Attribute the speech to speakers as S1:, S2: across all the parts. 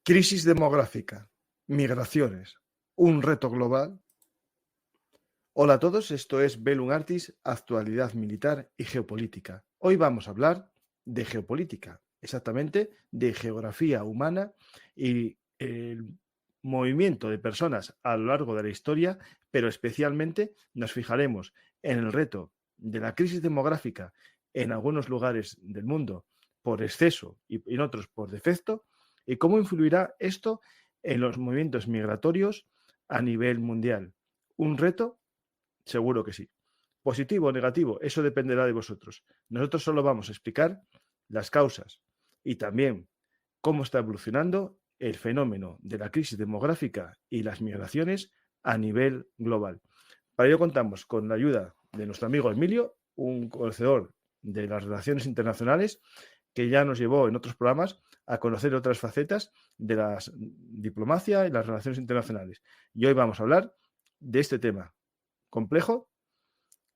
S1: Crisis demográfica, migraciones, un reto global. Hola a todos, esto es Velum Artis, actualidad militar y geopolítica. Hoy vamos a hablar de geopolítica, exactamente de geografía humana y el movimiento de personas a lo largo de la historia, pero especialmente nos fijaremos en el reto de la crisis demográfica en algunos lugares del mundo por exceso y en otros por defecto, y cómo influirá esto en los movimientos migratorios a nivel mundial. Un reto, seguro que sí. Positivo o negativo, eso dependerá de vosotros. Nosotros solo vamos a explicar las causas y también cómo está evolucionando el fenómeno de la crisis demográfica y las migraciones a nivel global. Para ello contamos con la ayuda de nuestro amigo Emilio, un conocedor de las relaciones internacionales que ya nos llevó en otros programas a conocer otras facetas de la diplomacia y las relaciones internacionales. Y hoy vamos a hablar de este tema complejo,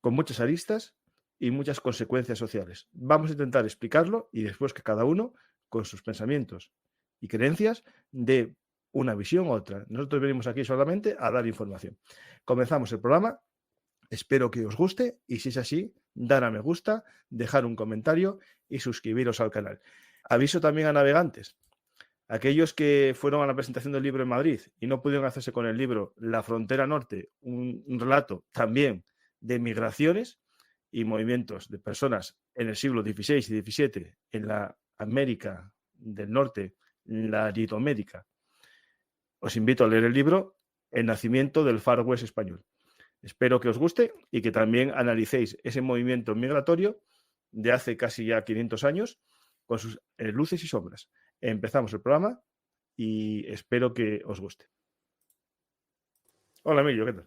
S1: con muchas aristas y muchas consecuencias sociales. Vamos a intentar explicarlo y después que cada uno, con sus pensamientos y creencias, dé una visión u otra. Nosotros venimos aquí solamente a dar información. Comenzamos el programa. Espero que os guste y si es así, dar a me gusta, dejar un comentario y suscribiros al canal. Aviso también a navegantes. Aquellos que fueron a la presentación del libro en Madrid y no pudieron hacerse con el libro La Frontera Norte, un relato también de migraciones y movimientos de personas en el siglo XVI y XVII en la América del Norte, en la Litoamérica. Os invito a leer el libro El nacimiento del Far West español. Espero que os guste y que también analicéis ese movimiento migratorio de hace casi ya 500 años con sus luces y sombras. Empezamos el programa y espero que os guste. Hola, Emilio, ¿qué tal?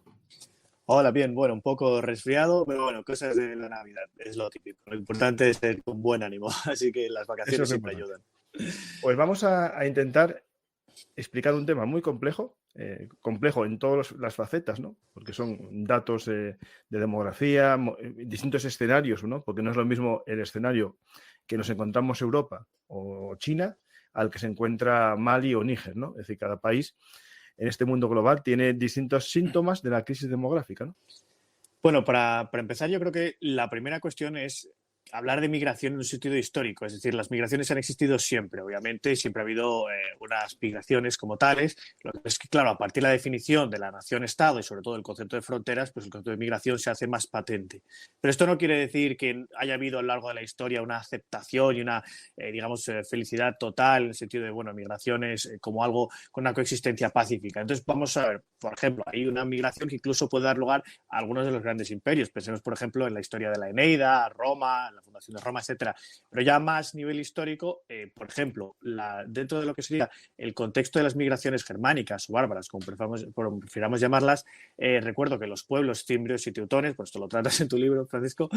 S2: Hola, bien, bueno, un poco resfriado, pero bueno, cosas de la Navidad, es lo típico. Lo importante es ser con buen ánimo, así que las vacaciones siempre ayudan.
S1: Pues vamos a intentar explicar un tema muy complejo, complejo en todas las facetas, ¿no? Porque son datos de demografía, distintos escenarios, ¿no? Porque no es lo mismo el escenario que nos encontramos Europa o China al que se encuentra Mali o Níger, ¿no? Es decir, cada país en este mundo global tiene distintos síntomas de la crisis demográfica, ¿no?
S2: Bueno, para empezar, yo creo que la primera cuestión es hablar de migración en un sentido histórico. Es decir, las migraciones han existido siempre, obviamente, siempre ha habido unas migraciones como tales. Lo que es que, claro, a partir de la definición de la nación-estado y sobre todo el concepto de fronteras, pues el concepto de migración se hace más patente. Pero esto no quiere decir que haya habido a lo largo de la historia una aceptación y una, felicidad total en el sentido de, bueno, migraciones como algo con una coexistencia pacífica. Entonces, vamos a ver, por ejemplo, hay una migración que incluso puede dar lugar a algunos de los grandes imperios. Pensemos, por ejemplo, en la historia de la Eneida, Roma, la fundación de Roma, etcétera. Pero ya más nivel histórico, por ejemplo, dentro de lo que sería el contexto de las migraciones germánicas o bárbaras, como prefiramos llamarlas, recuerdo que los pueblos cimbrios y teutones, pues esto lo tratas en tu libro, Francisco,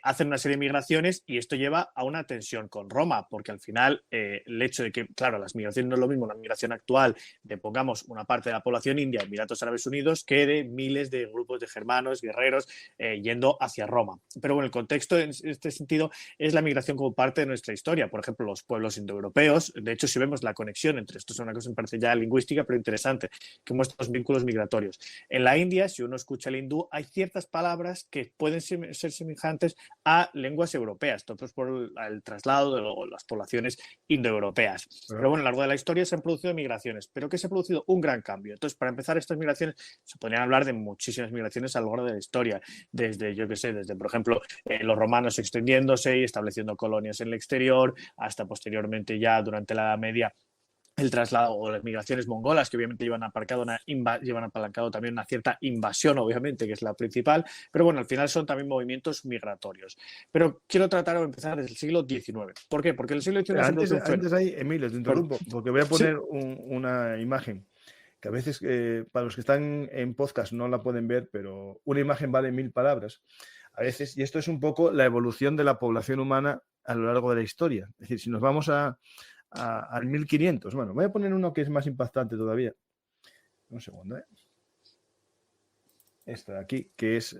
S2: hacen una serie de migraciones y esto lleva a una tensión con Roma, porque al final el hecho de que, claro, las migraciones no es lo mismo una migración actual de, pongamos, una parte de la población india, Emiratos Árabes Unidos, que de miles de grupos de germanos, guerreros, yendo hacia Roma. Pero bueno, el contexto en este sentido es la migración como parte de nuestra historia. Por ejemplo, los pueblos indoeuropeos. De hecho, si vemos la conexión entre esto, es una cosa que me parece ya lingüística, pero interesante, que muestra los vínculos migratorios. En la India, si uno escucha el hindú, hay ciertas palabras que pueden ser semejantes a lenguas europeas, entonces por el traslado de las poblaciones indoeuropeas. Pero bueno, a lo largo de la historia se han producido migraciones, pero que se ha producido un gran cambio. Entonces, para empezar, estas migraciones, se podrían hablar de muchísimas migraciones a lo largo de la historia, desde, yo qué sé, desde, por ejemplo, los romanos extendiéndose y estableciendo colonias en el exterior, hasta posteriormente ya durante la Edad Media el traslado o las migraciones mongolas, que obviamente llevan apalancado también una cierta invasión, obviamente, que es la principal, pero bueno, al final son también movimientos migratorios. Pero quiero tratar de empezar desde el siglo XIX. ¿Por qué? Porque el siglo XIX
S1: antes ahí, Emilio, te interrumpo, porque voy a poner una imagen que a veces para los que están en podcast no la pueden ver, pero una imagen vale 1000 palabras. A veces, y esto es un poco la evolución de la población humana a lo largo de la historia. Es decir, si nos vamos al 1500, bueno, voy a poner uno que es más impactante todavía. Un segundo, ¿eh? Esta de aquí, que es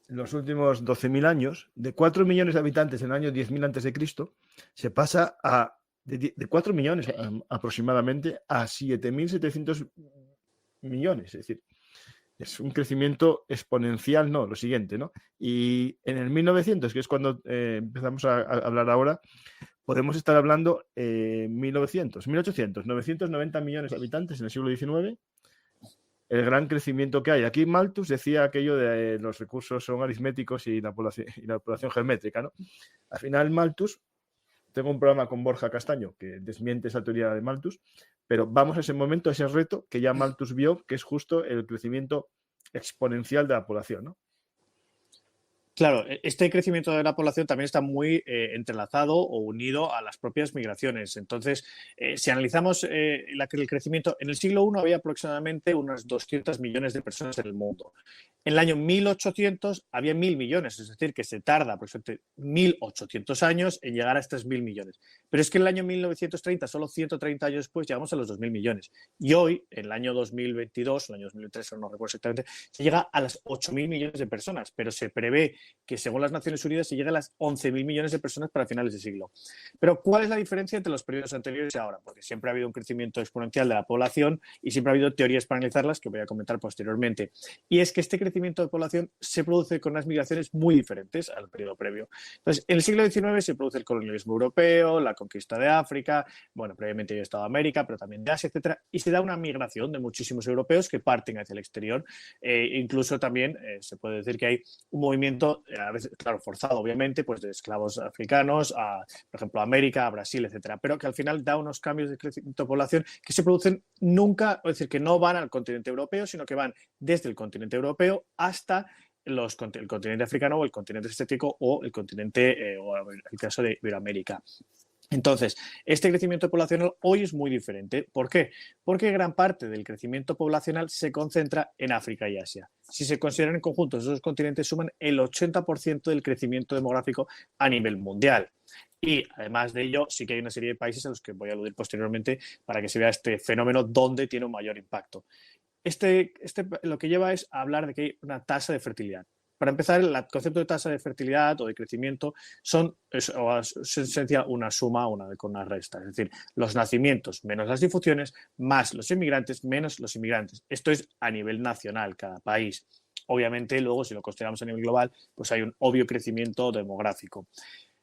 S1: los últimos 12.000 años, de 4 millones de habitantes en el año 10.000 a.C., se pasa a de 4 millones aproximadamente a 7.700 millones. Es decir, es un crecimiento exponencial, no, lo siguiente, ¿no? Y en el 1900, que es cuando empezamos a hablar ahora, podemos estar hablando 1900, 1800, 990 millones de habitantes en el siglo XIX. El gran crecimiento que hay. Aquí Malthus decía aquello de los recursos son aritméticos y la población geométrica, ¿no? Al final Malthus, tengo un programa con Borja Castaño que desmiente esa teoría de Malthus, pero vamos a ese momento, a ese reto que ya Malthus vio, que es justo el crecimiento exponencial de la población, ¿no?
S2: Claro, este crecimiento de la población también está muy entrelazado o unido a las propias migraciones. Entonces, si analizamos el crecimiento, en el siglo I había aproximadamente unas 200 millones de personas en el mundo. En el año 1800 había 1.000 millones, es decir, que se tarda aproximadamente 1.800 años en llegar a estos 1.000 millones. Pero es que en el año 1930, solo 130 años después, llegamos a los 2.000 millones. Y hoy, en el año 2022, el año 2003, no recuerdo exactamente, se llega a las 8.000 millones de personas, pero se prevé que según las Naciones Unidas se llega a las 11.000 millones de personas para finales de siglo. Pero ¿cuál es la diferencia entre los periodos anteriores y ahora? Porque siempre ha habido un crecimiento exponencial de la población y siempre ha habido teorías para analizarlas que voy a comentar posteriormente. Y es que este crecimiento de población se produce con unas migraciones muy diferentes al periodo previo. Entonces, en el siglo XIX se produce el colonialismo europeo, la conquista de África, bueno, previamente había estado América, pero también de Asia, etcétera, y se da una migración de muchísimos europeos que parten hacia el exterior. Incluso también se puede decir que hay un movimiento a veces, claro, forzado, obviamente, pues de esclavos africanos a, por ejemplo, a América, a Brasil, etcétera, pero que al final da unos cambios de crecimiento de población que se producen nunca, es decir, que no van al continente europeo, sino que van desde el continente europeo hasta el continente africano o el continente asiático o el continente, o el caso de Iberoamérica. Entonces, este crecimiento poblacional hoy es muy diferente. ¿Por qué? Porque gran parte del crecimiento poblacional se concentra en África y Asia. Si se consideran en conjunto, esos continentes suman el 80% del crecimiento demográfico a nivel mundial. Y además de ello, sí que hay una serie de países a los que voy a aludir posteriormente para que se vea este fenómeno donde tiene un mayor impacto. Lo que lleva es a hablar de que hay una tasa de fertilidad. Para empezar, el concepto de tasa de fertilidad o de crecimiento es esencia una suma con una resta. Es decir, los nacimientos menos las difusiones, más los inmigrantes menos los inmigrantes. Esto es a nivel nacional, cada país. Obviamente, luego, si lo consideramos a nivel global, pues hay un obvio crecimiento demográfico.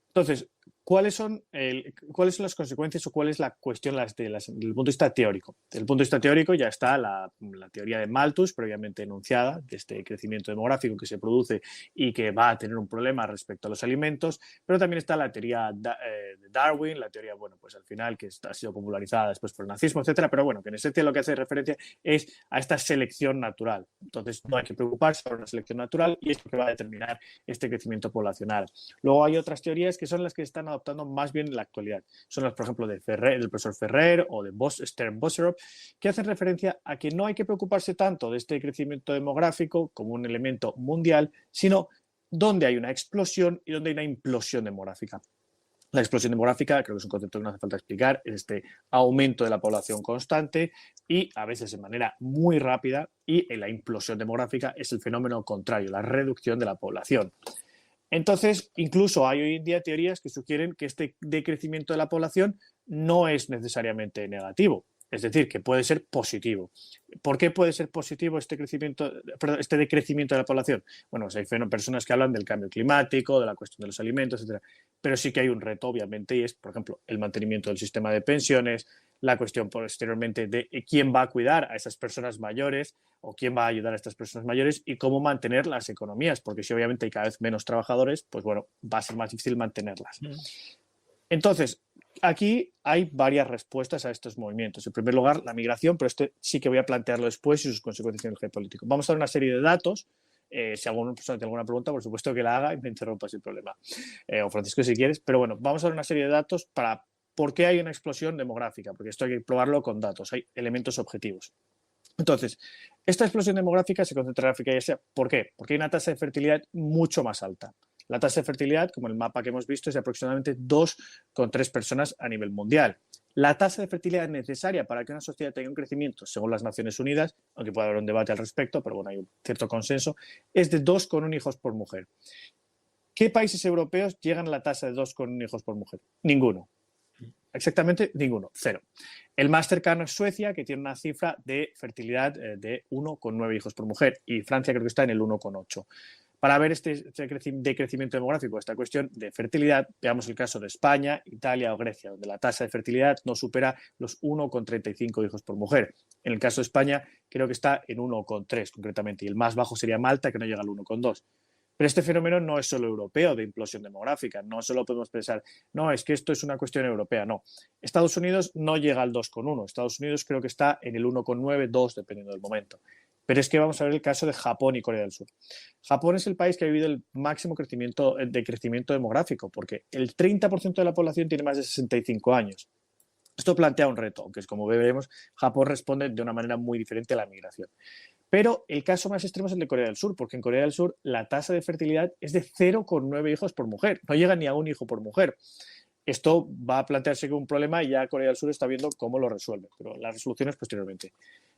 S2: Entonces, ¿cuáles son las consecuencias o cuál es la cuestión desde el punto de vista teórico? Desde el punto de vista teórico ya está la teoría de Malthus, previamente enunciada, de este crecimiento demográfico que se produce y que va a tener un problema respecto a los alimentos, pero también está la teoría de Darwin, la teoría, bueno, pues al final que ha sido popularizada después por el nazismo, etcétera, pero bueno, que en esencia lo que hace referencia es a esta selección natural. Entonces, no hay que preocuparse por una selección natural y es lo que va a determinar este crecimiento poblacional. Luego hay otras teorías que son las que están adoptando más bien en la actualidad. Son las, por ejemplo, del profesor Ferrer o de Stern-Bosserov, que hacen referencia a que no hay que preocuparse tanto de este crecimiento demográfico como un elemento mundial, sino donde hay una explosión y donde hay una implosión demográfica. La explosión demográfica, creo que es un concepto que no hace falta explicar, es este aumento de la población constante y a veces de manera muy rápida, y la implosión demográfica es el fenómeno contrario, la reducción de la población. Entonces, incluso hay hoy en día teorías que sugieren que este decrecimiento de la población no es necesariamente negativo, es decir, que puede ser positivo. ¿Por qué puede ser positivo este decrecimiento de la población? Bueno, pues hay personas que hablan del cambio climático, de la cuestión de los alimentos, etcétera. Pero sí que hay un reto, obviamente, y es, por ejemplo, el mantenimiento del sistema de pensiones, la cuestión posteriormente de quién va a cuidar a esas personas mayores o quién va a ayudar a estas personas mayores y cómo mantener las economías, porque si obviamente hay cada vez menos trabajadores, pues bueno, va a ser más difícil mantenerlas. Entonces, aquí hay varias respuestas a estos movimientos. En primer lugar, la migración, pero esto sí que voy a plantearlo después y sus consecuencias en el geopolítico. Vamos a dar una serie de datos. Si alguna persona tiene alguna pregunta, por supuesto que la haga y me interrumpa sin problema. O Francisco, si quieres. Pero bueno, vamos a dar una serie de datos para por qué hay una explosión demográfica, porque esto hay que probarlo con datos. Hay elementos objetivos. Entonces, esta explosión demográfica se concentra en África y Asia. ¿Por qué? Porque hay una tasa de fertilidad mucho más alta. La tasa de fertilidad, como el mapa que hemos visto, es de aproximadamente 2,3 personas a nivel mundial. La tasa de fertilidad necesaria para que una sociedad tenga un crecimiento, según las Naciones Unidas, aunque puede haber un debate al respecto, pero bueno, hay un cierto consenso, es de 2,1 hijos por mujer. ¿Qué países europeos llegan a la tasa de 2,1 hijos por mujer? Ninguno. exactamente ninguno, cero. El más cercano es Suecia, que tiene una cifra de fertilidad de 1,9 hijos por mujer, y Francia creo que está en el 1,8. Para ver este decrecimiento demográfico, esta cuestión de fertilidad, veamos el caso de España, Italia o Grecia, donde la tasa de fertilidad no supera los 1,35 hijos por mujer. En el caso de España, creo que está en 1,3 concretamente, y el más bajo sería Malta, que no llega al 1,2. Pero este fenómeno no es solo europeo de implosión demográfica, no solo podemos pensar, no, es que esto es una cuestión europea, no. Estados Unidos no llega al 2,1, Estados Unidos creo que está en el 1,9, 2, dependiendo del momento. Pero es que vamos a ver el caso de Japón y Corea del Sur. Japón es el país que ha vivido el máximo crecimiento demográfico, porque el 30% de la población tiene más de 65 años. Esto plantea un reto, aunque como veremos, Japón responde de una manera muy diferente a la migración. Pero el caso más extremo es el de Corea del Sur, porque en Corea del Sur la tasa de fertilidad es de 0,9 hijos por mujer, no llega ni a un hijo por mujer. Esto va a plantearse como un problema y ya Corea del Sur está viendo cómo lo resuelve, pero las resoluciones posteriormente.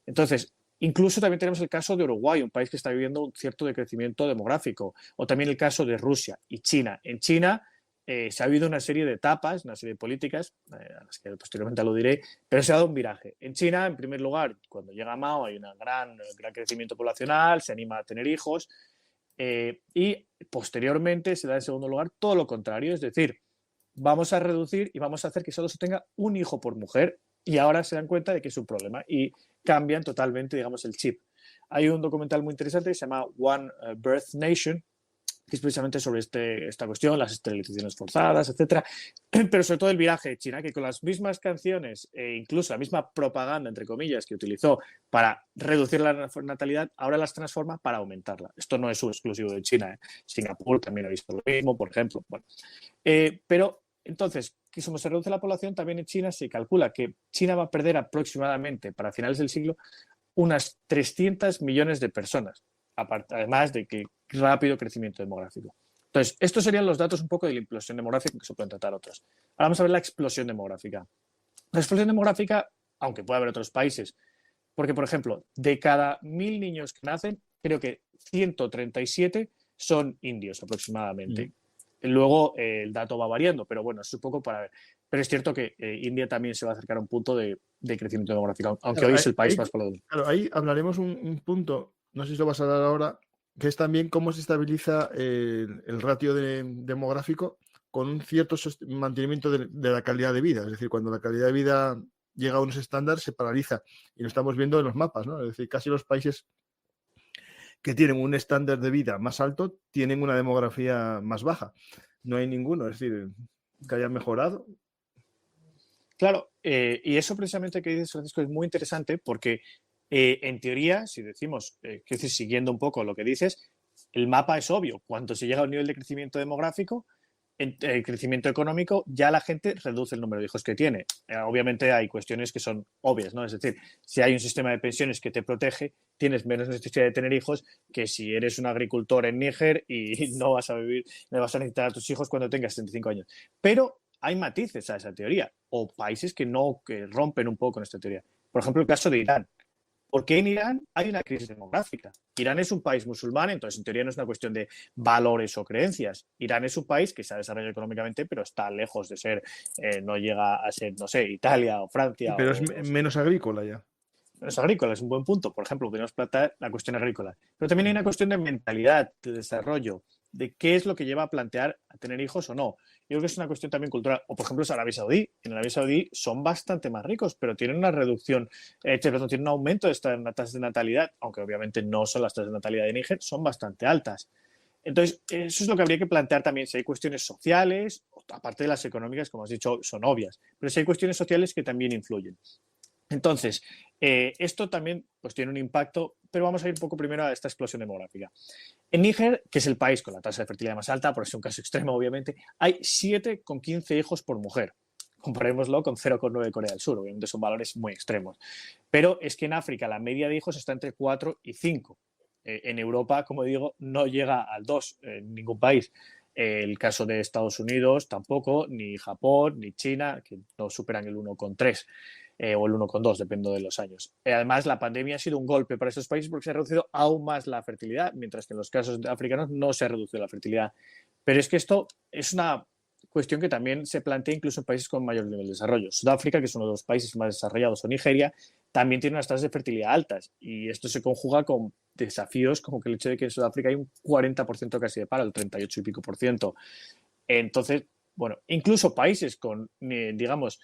S2: Entonces, incluso también tenemos el caso de Uruguay, un país que está viviendo un cierto decrecimiento demográfico, o también el caso de Rusia y China. En China se ha habido una serie de etapas, una serie de políticas, a las que posteriormente lo diré, pero se ha dado un viraje. En China, en primer lugar, cuando llega Mao hay un gran crecimiento poblacional, se anima a tener hijos, y posteriormente se da en segundo lugar todo lo contrario, es decir, vamos a reducir y vamos a hacer que solo se tenga un hijo por mujer, y ahora se dan cuenta de que es un problema y cambian totalmente, digamos, el chip. Hay un documental muy interesante que se llama One Birth Nation, que es precisamente sobre esta cuestión, las esterilizaciones forzadas, etcétera, pero sobre todo el viraje de China, que con las mismas canciones e incluso la misma propaganda, entre comillas, que utilizó para reducir la natalidad, ahora las transforma para aumentarla. Esto no es exclusivo de China, ¿eh? Singapur también ha visto lo mismo, por ejemplo. Bueno, pero entonces, que como se reduce la población, también en China se calcula que China va a perder aproximadamente, para finales del siglo, unas 300 millones de personas, además de que rápido crecimiento demográfico. Entonces, estos serían los datos un poco de la implosión demográfica, que se pueden tratar otros. Ahora vamos a ver la explosión demográfica. La explosión demográfica, aunque puede haber otros países, porque, por ejemplo, de cada 1.000 niños que nacen, creo que 137 son indios aproximadamente. Luego el dato va variando, pero bueno, es un poco para ver. Pero es cierto que India también se va a acercar a un punto de crecimiento demográfico, aunque
S1: Claro,
S2: hoy es el país más poblado.
S1: Claro, ahí hablaremos un punto, no sé si lo vas a dar ahora, que es también cómo se estabiliza el ratio demográfico con un cierto mantenimiento de la calidad de vida. Es decir, cuando la calidad de vida llega a unos estándares, se paraliza. Y lo estamos viendo en los mapas, ¿no? Es decir, casi los países que tienen un estándar de vida más alto tienen una demografía más baja. No hay ninguno, es decir, que haya mejorado.
S2: Claro, y eso precisamente que dices, Francisco, es muy interesante porque en teoría, si decimos, siguiendo un poco lo que dices, el mapa es obvio. Cuando se llega a un nivel de crecimiento demográfico, el crecimiento económico, ya la gente reduce el número de hijos que tiene. Obviamente hay cuestiones que son obvias, ¿no? Es decir, si hay un sistema de pensiones que te protege, tienes menos necesidad de tener hijos que si eres un agricultor en Níger y no vas a vivir, no vas a necesitar a tus hijos cuando tengas 75 años. Pero hay matices a esa teoría o países que rompen un poco con esta teoría. Por ejemplo, el caso de Irán. ¿Por qué en Irán hay una crisis demográfica? Irán es un país musulmán, entonces en teoría no es una cuestión de valores o creencias. Irán es un país que se ha desarrollado económicamente, pero está lejos de ser, no llega a ser, no sé, Italia o Francia.
S1: Pero
S2: es
S1: menos agrícola ya.
S2: Menos agrícola, es un buen punto. Por ejemplo, podemos plantear la cuestión agrícola. Pero también hay una cuestión de mentalidad, de desarrollo, de qué es lo que lleva a plantear a tener hijos o no. Yo creo que es una cuestión también cultural. O, por ejemplo, es Arabia Saudí. En Arabia Saudí son bastante más ricos, pero tienen una reducción, tienen un aumento de estas tasas de natalidad, aunque obviamente no son las tasas de natalidad de Níger, son bastante altas. Entonces, eso es lo que habría que plantear también. Si hay cuestiones sociales, aparte de las económicas, como has dicho, son obvias, pero si hay cuestiones sociales que también influyen. Entonces, esto también pues, tiene un impacto, pero vamos a ir un poco primero a esta explosión demográfica. En Níger, que es el país con la tasa de fertilidad más alta, por eso es un caso extremo, obviamente, hay 7,15 hijos por mujer. Comparémoslo con 0,9 Corea del Sur, obviamente son valores muy extremos. Pero es que en África la media de hijos está entre 4 y 5. En Europa, como digo, no llega al 2 en ningún país. El caso de Estados Unidos tampoco, ni Japón, ni China, que no superan el 1,3. O el 1,2, depende de los años. Además, la pandemia ha sido un golpe para estos países porque se ha reducido aún más la fertilidad, mientras que en los casos africanos no se ha reducido la fertilidad. Pero es que esto es una cuestión que también se plantea incluso en países con mayor nivel de desarrollo. Sudáfrica, que es uno de los países más desarrollados, o Nigeria, también tiene unas tasas de fertilidad altas. Y esto se conjuga con desafíos como que el hecho de que en Sudáfrica hay un 40% casi de paro, el 38 y pico por ciento. Entonces, bueno, incluso países con, digamos,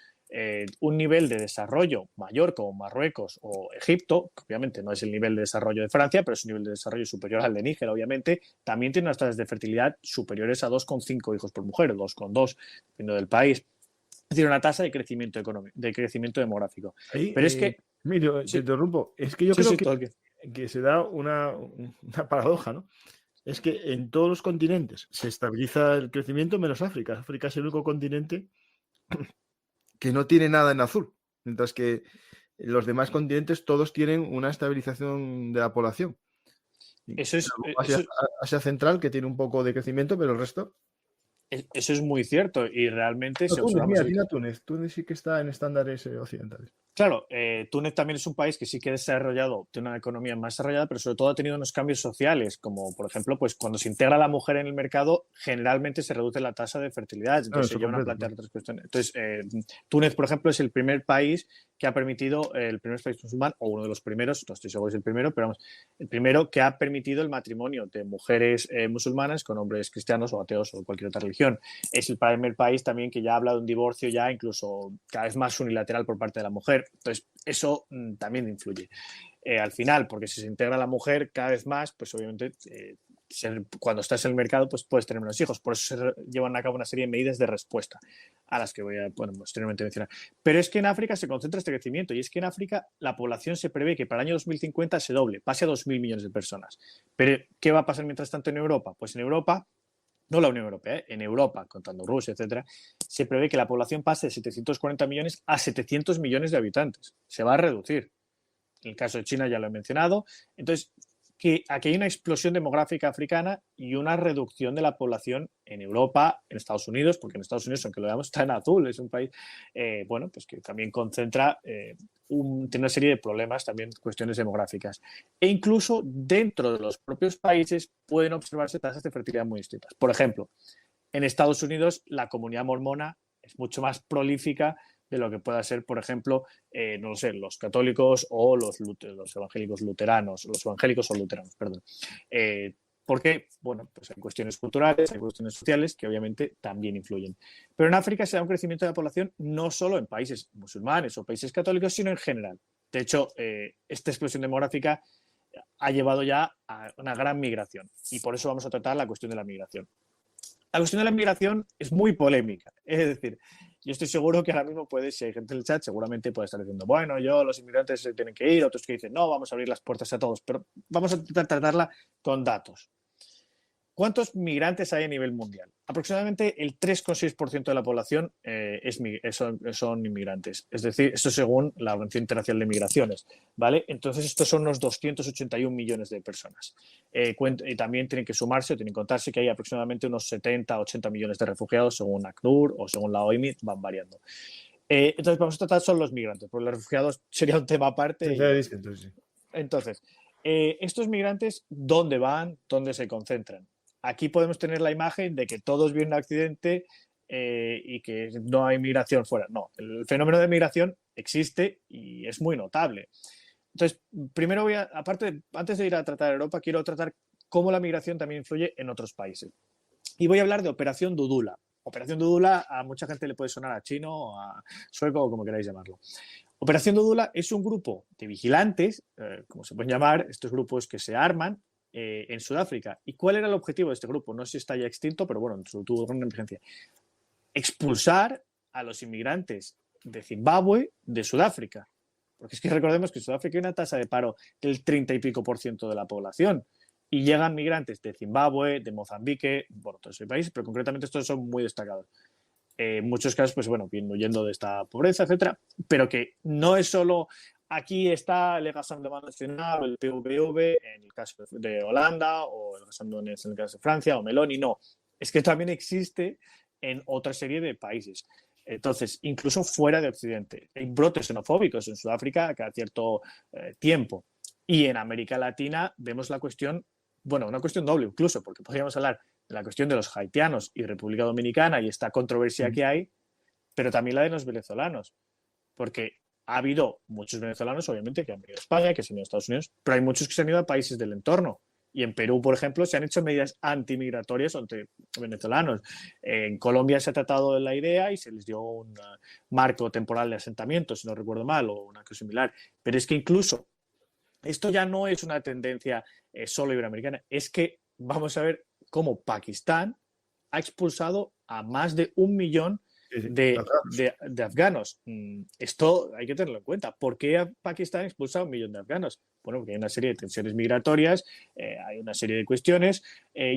S2: un nivel de desarrollo mayor como Marruecos o Egipto, que obviamente no es el nivel de desarrollo de Francia, pero es un nivel de desarrollo superior al de Níger, obviamente, también tiene unas tasas de fertilidad superiores a 2,5 hijos por mujer, 2,2, dependiendo del país. Es decir, una tasa de crecimiento económico, de crecimiento demográfico.
S1: Ahí,
S2: Pero es que...
S1: Emilio, te
S2: Sí,
S1: interrumpo. Es que yo
S2: sí,
S1: creo
S2: sí, todo el que...
S1: que se da una paradoja, ¿no? Es que en todos los continentes se estabiliza el crecimiento menos África. África es el único continente que no tiene nada en azul, mientras que los demás continentes todos tienen una estabilización de la población.
S2: Eso es,
S1: Asia,
S2: eso,
S1: Asia Central, que tiene un poco de crecimiento, pero el resto...
S2: eso es muy cierto y realmente
S1: No,
S2: si
S1: Túnez,
S2: observamos
S1: mira,
S2: el...
S1: tiene a Túnez. Túnez sí que está en estándares occidentales.
S2: Claro, Túnez también es un país que sí que ha desarrollado, tiene una economía más desarrollada, pero sobre todo ha tenido unos cambios sociales, como por ejemplo, pues cuando se integra la mujer en el mercado, generalmente se reduce la tasa de fertilidad,
S1: No,
S2: entonces se
S1: eso
S2: llevan a
S1: completo,
S2: plantear
S1: ¿no?
S2: otras cuestiones. Entonces, Túnez, por ejemplo, es el primer país que ha permitido, el primer país musulmán, o uno de los primeros, no estoy seguro si es el primero, pero vamos, el primero que ha permitido el matrimonio de mujeres musulmanas con hombres cristianos o ateos o cualquier otra religión. Es el primer país también que ya habla de un divorcio ya incluso cada vez más unilateral por parte de la mujer. Entonces, eso también influye. Al final, porque si se integra la mujer cada vez más, pues obviamente cuando estás en el mercado pues puedes tener menos hijos. Por eso se llevan a cabo una serie de medidas de respuesta a las que voy a posteriormente mencionar. Pero es que en África se concentra este crecimiento y es que en África la población se prevé que para el año 2050 se doble, pase a 2.000 millones de personas. Pero ¿qué va a pasar mientras tanto en Europa? Pues en Europa, no la Unión Europea, en Europa, contando Rusia, etcétera, se prevé que la población pase de 740 millones a 700 millones de habitantes. Se va a reducir. En el caso de China ya lo he mencionado. Entonces, que aquí hay una explosión demográfica africana y una reducción de la población en Europa, en Estados Unidos, porque en Estados Unidos, aunque lo veamos, está en azul, es un país, bueno, pues que también concentra, tiene una serie de problemas, también cuestiones demográficas. E incluso dentro de los propios países pueden observarse tasas de fertilidad muy distintas. Por ejemplo, en Estados Unidos la comunidad mormona es mucho más prolífica de lo que pueda ser, por ejemplo, no lo sé, los católicos o los evangélicos luteranos, los evangélicos o luteranos, perdón. Porque, bueno, pues hay cuestiones culturales, hay cuestiones sociales que obviamente también influyen. Pero en África se da un crecimiento de la población no solo en países musulmanes o países católicos, sino en general. De hecho, esta explosión demográfica ha llevado ya a una gran migración y por eso vamos a tratar la cuestión de la migración. La cuestión de la migración es muy polémica. Es decir, yo estoy seguro que ahora mismo si hay gente en el chat, seguramente puede estar diciendo, bueno, los inmigrantes se tienen que ir, otros que dicen, no, vamos a abrir las puertas a todos, pero vamos a intentar tratarla con datos. ¿Cuántos migrantes hay a nivel mundial? Aproximadamente el 3,6% de la población son inmigrantes. Es decir, esto según la Organización Internacional de Migraciones, ¿vale? Entonces, estos son unos 281 millones de personas. Y también tienen que sumarse, tienen que contarse que hay aproximadamente unos 70, 80 millones de refugiados, según ACNUR o según la OIM, van variando. Entonces, vamos a tratar solo los migrantes, porque los refugiados sería un tema aparte.
S1: Sí, distinto, sí.
S2: Entonces, estos migrantes, ¿dónde van? ¿Dónde se concentran? Aquí podemos tener la imagen de que todos vienen a Occidente y que no hay migración fuera. No, el fenómeno de migración existe y es muy notable. Entonces, primero antes de ir a tratar Europa, quiero tratar cómo la migración también influye en otros países. Y voy a hablar de Operación Dudula. Operación Dudula a mucha gente le puede sonar a chino o a sueco o como queráis llamarlo. Operación Dudula es un grupo de vigilantes, como se pueden llamar, estos grupos que se arman en Sudáfrica. ¿Y cuál era el objetivo de este grupo? No sé si está ya extinto, pero bueno, tuvo una emergencia. Expulsar a los inmigrantes de Zimbabue de Sudáfrica. Porque es que recordemos que en Sudáfrica hay una tasa de paro del 30 y pico por ciento de la población. Y llegan migrantes de Zimbabue, de Mozambique, bueno, todo ese país, pero concretamente estos son muy destacados. En muchos casos, pues bueno, vienen huyendo de esta pobreza, etcétera, pero que no es solo aquí está el Rassemblement Nacional o el PVV en el caso de Holanda o el Rassemblement en el caso de Francia o Meloni, no. Es que también existe en otra serie de países. Entonces, incluso fuera de Occidente. Hay brotes xenofóbicos en Sudáfrica cada cierto tiempo. Y en América Latina vemos la cuestión, bueno, una cuestión doble incluso, porque podríamos hablar la cuestión de los haitianos y República Dominicana y esta controversia que hay, pero también la de los venezolanos, porque ha habido muchos venezolanos, obviamente, que han venido a España, que se han ido a Estados Unidos, pero hay muchos que se han ido a países del entorno. Y en Perú, por ejemplo, se han hecho medidas antimigratorias ante venezolanos. En Colombia se ha tratado de la idea y se les dio un marco temporal de asentamiento, si no recuerdo mal, o una cosa similar. Pero es que incluso esto ya no es una tendencia solo iberoamericana, es que vamos a ver cómo Pakistán ha expulsado a más de 1 millón de afganos. Esto hay que tenerlo en cuenta. ¿Por qué Pakistán ha expulsado 1 millón de afganos? Bueno, porque hay una serie de tensiones migratorias, hay una serie de cuestiones.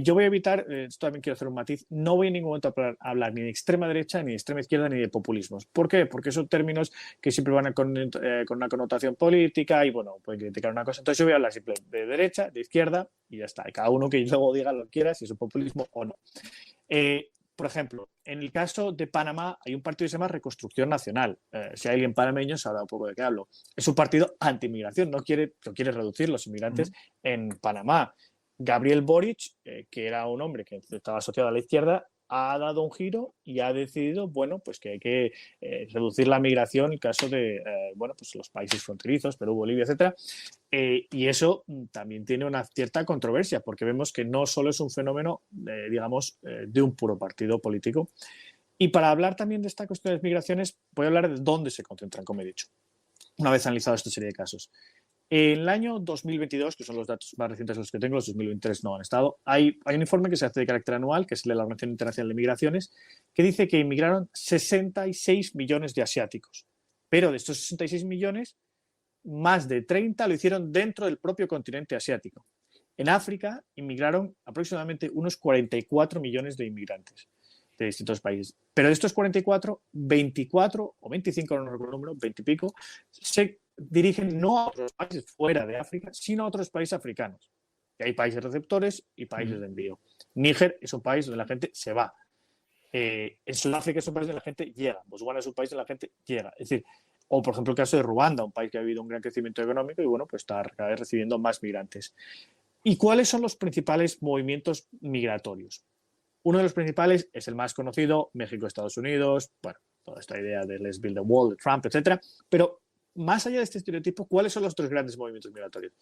S2: Yo voy a evitar, esto también quiero hacer un matiz, no voy en ningún momento a hablar ni de extrema derecha, ni de extrema izquierda, ni de populismos. ¿Por qué? Porque son términos que siempre van con una connotación política y, bueno, pueden criticar una cosa. Entonces yo voy a hablar siempre de derecha, de izquierda y ya está. Y cada uno que luego diga lo que quiera, si es un populismo o no. Por ejemplo, en el caso de Panamá hay un partido que se llama Reconstrucción Nacional. Si hay alguien panameño sabrá un poco de qué hablo. Es un partido anti-inmigración, no quiere reducir los inmigrantes en Panamá. Gabriel Boric, que era un hombre que estaba asociado a la izquierda, ha dado un giro y ha decidido, bueno, pues que hay que reducir la migración en el caso de, bueno, pues los países fronterizos, Perú, Bolivia, etcétera. Y eso también tiene una cierta controversia, porque vemos que no solo es un fenómeno, digamos, de un puro partido político. Y para hablar también de esta cuestión de las migraciones, voy a hablar de dónde se concentran, como he dicho, una vez analizado esta serie de casos. En el año 2022, que son los datos más recientes los que tengo, los 2023 no han estado, hay un informe que se hace de carácter anual, que es el de la Organización Internacional de Migraciones, que dice que inmigraron 66 millones de asiáticos. Pero de estos 66 millones, más de 30 lo hicieron dentro del propio continente asiático. En África inmigraron aproximadamente unos 44 millones de inmigrantes de distintos países. Pero de estos 44, 24 o 25, no recuerdo el número, 20 y pico, se dirigen no a otros países fuera de África, sino a otros países africanos. Y hay países receptores y países de envío. Níger es un país donde la gente se va. En Sudáfrica es un país donde la gente llega. Botswana es un país donde la gente llega. Es decir, o por ejemplo el caso de Ruanda, un país que ha vivido un gran crecimiento económico y bueno, pues está cada vez recibiendo más migrantes. ¿Y cuáles son los principales movimientos migratorios? Uno de los principales es el más conocido, México-Estados Unidos, bueno, toda esta idea de Let's Build the Wall, de Trump, etcétera. Pero más allá de este estereotipo, ¿cuáles son los otros grandes movimientos migratorios?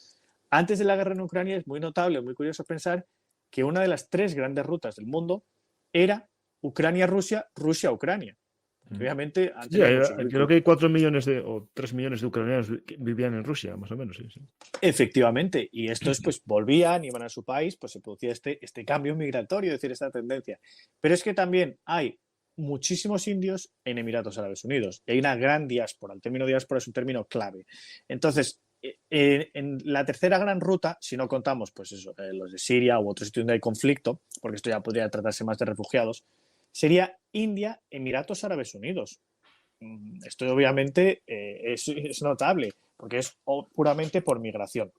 S2: Antes de la guerra en Ucrania es muy notable, muy curioso pensar que una de las 3 grandes rutas del mundo era Ucrania-Rusia, Rusia-Ucrania. Obviamente,
S1: sí, creo que hay 4 millones o 3 millones de ucranianos que vivían en Rusia, más o menos. Sí, sí.
S2: Efectivamente, y estos pues volvían, iban a su país, pues se producía este cambio migratorio, es decir, esta tendencia. Pero es que también hay muchísimos indios en Emiratos Árabes Unidos y hay una gran diáspora. El término diáspora es un término clave. Entonces, en la tercera gran ruta, si no contamos pues eso, los de Siria u otros sitios donde hay conflicto, porque esto ya podría tratarse más de refugiados, sería India, Emiratos Árabes Unidos. Esto obviamente es notable, porque es puramente por migración.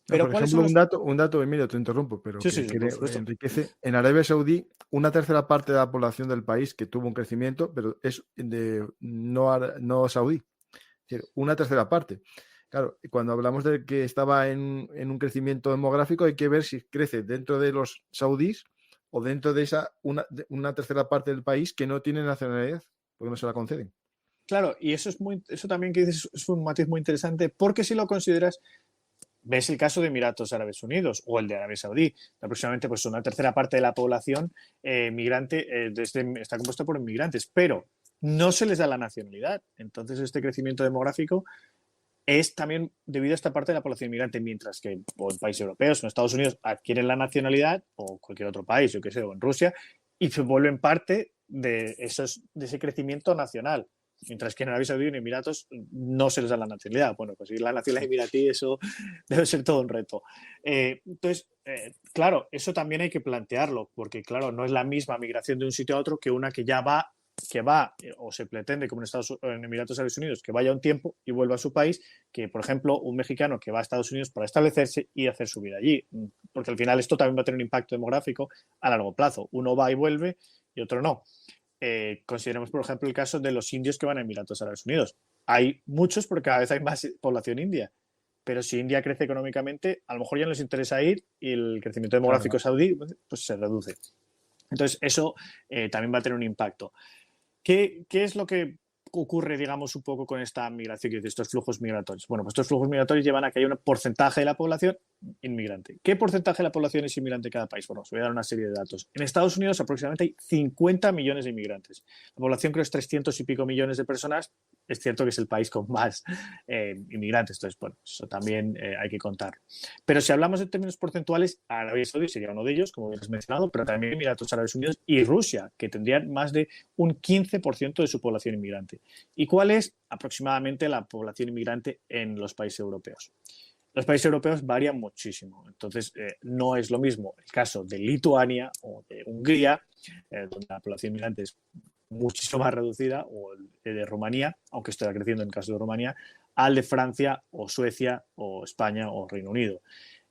S2: Pero
S1: por ejemplo, un dato, Emilio, te interrumpo, pero
S2: sí,
S1: que enriquece. En Arabia Saudí, una tercera parte de la población del país que tuvo un crecimiento, pero es no saudí. Es decir, una tercera parte. Claro, cuando hablamos de que estaba en un crecimiento demográfico, hay que ver si crece dentro de los saudíes o dentro de una tercera parte del país que no tiene nacionalidad, porque no se la conceden.
S2: Claro, y eso también que dices es un matiz muy interesante, porque si lo consideras, ves el caso de Emiratos Árabes Unidos o el de Arabia Saudí, aproximadamente pues una tercera parte de la población migrante está compuesta por inmigrantes, pero no se les da la nacionalidad. Entonces este crecimiento demográfico es también debido a esta parte de la población inmigrante, mientras que en países europeos, en Estados Unidos, adquieren la nacionalidad, o cualquier otro país, yo qué sé, o en Rusia, y se vuelven parte de ese crecimiento nacional. Mientras que en Arabia Saudí y en Emiratos no se les da la nacionalidad. Bueno, conseguir la nacionalidad emiratí, eso debe ser todo un reto. Entonces, claro, eso también hay que plantearlo, porque claro, no es la misma migración de un sitio a otro que una que ya va o se pretende, como en Emiratos Árabes Unidos, que vaya un tiempo y vuelva a su país, que por ejemplo un mexicano que va a Estados Unidos para establecerse y hacer su vida allí, porque al final esto también va a tener un impacto demográfico a largo plazo. Uno va y vuelve y otro no. Consideremos, por ejemplo, el caso de los indios que van a Emiratos Árabes Unidos. Hay muchos porque cada vez hay más población india, pero si India crece económicamente, a lo mejor ya no les interesa ir y el crecimiento demográfico saudí pues se reduce. Entonces, eso también va a tener un impacto. ¿Qué es lo que ocurre, digamos, un poco con esta migración, de estos flujos migratorios? Bueno, pues estos flujos migratorios llevan a que haya un porcentaje de la población inmigrante. ¿Qué porcentaje de la población es inmigrante en cada país? Bueno, os voy a dar una serie de datos. En Estados Unidos aproximadamente hay 50 millones de inmigrantes. La población creo es 300 y pico millones de personas. Es cierto que es el país con más inmigrantes, entonces, bueno, eso también hay que contar. Pero si hablamos en términos porcentuales, Arabia Saudí sería uno de ellos, como bien has mencionado, pero también Emiratos Árabes Unidos y Rusia, que tendrían más de un 15% de su población inmigrante. ¿Y cuál es aproximadamente la población inmigrante en los países europeos? Los países europeos varían muchísimo, entonces no es lo mismo el caso de Lituania o de Hungría, donde la población inmigrante es muchísimo más reducida, o el de Rumanía, aunque esté creciendo en el caso de Rumanía, al de Francia o Suecia o España o Reino Unido.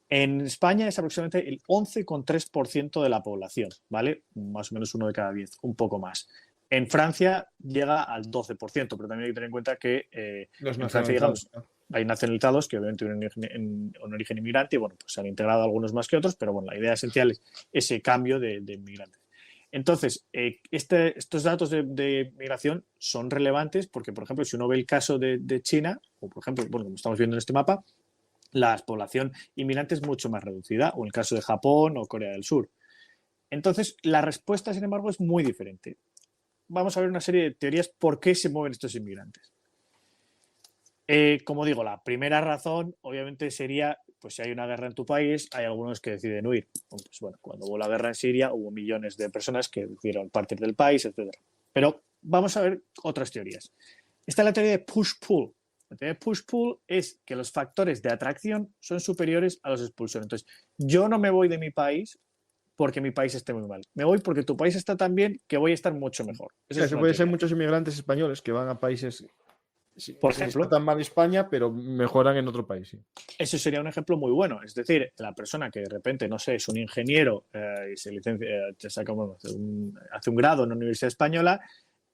S2: En España es aproximadamente el 11,3% de la población, ¿vale? Más o menos 1 de cada 10, un poco más. En Francia llega al 12%, pero también hay que tener en cuenta que en Francia, digamos, hay nacionalizados que obviamente tienen un origen inmigrante y, bueno, pues se han integrado algunos más que otros, pero bueno, la idea esencial es ese cambio de inmigrantes. Entonces, estos datos de migración son relevantes porque, por ejemplo, si uno ve el caso de China, o por ejemplo, bueno, como estamos viendo en este mapa, la población inmigrante es mucho más reducida, o en el caso de Japón o Corea del Sur. Entonces, la respuesta, sin embargo, es muy diferente. Vamos a ver una serie de teorías por qué se mueven estos inmigrantes. Como digo, la primera razón, obviamente, sería, pues si hay una guerra en tu país, hay algunos que deciden huir. Pues, bueno, cuando hubo la guerra en Siria, hubo millones de personas que decidieron partir del país, etc. Pero vamos a ver otras teorías. Está la teoría de push-pull. La teoría de push-pull es que los factores de atracción son superiores a los expulsores. Entonces, yo no me voy de mi país porque mi país esté muy mal. Me voy porque tu país está tan bien que voy a estar mucho mejor.
S1: Se puede ser muchos inmigrantes españoles que van a países,
S2: por ejemplo,
S1: está tan mal España, pero mejoran en otro país. Sí.
S2: Eso sería un ejemplo muy bueno. Es decir, la persona que de repente, no sé, es un ingeniero y se licencia, hace un grado en una universidad española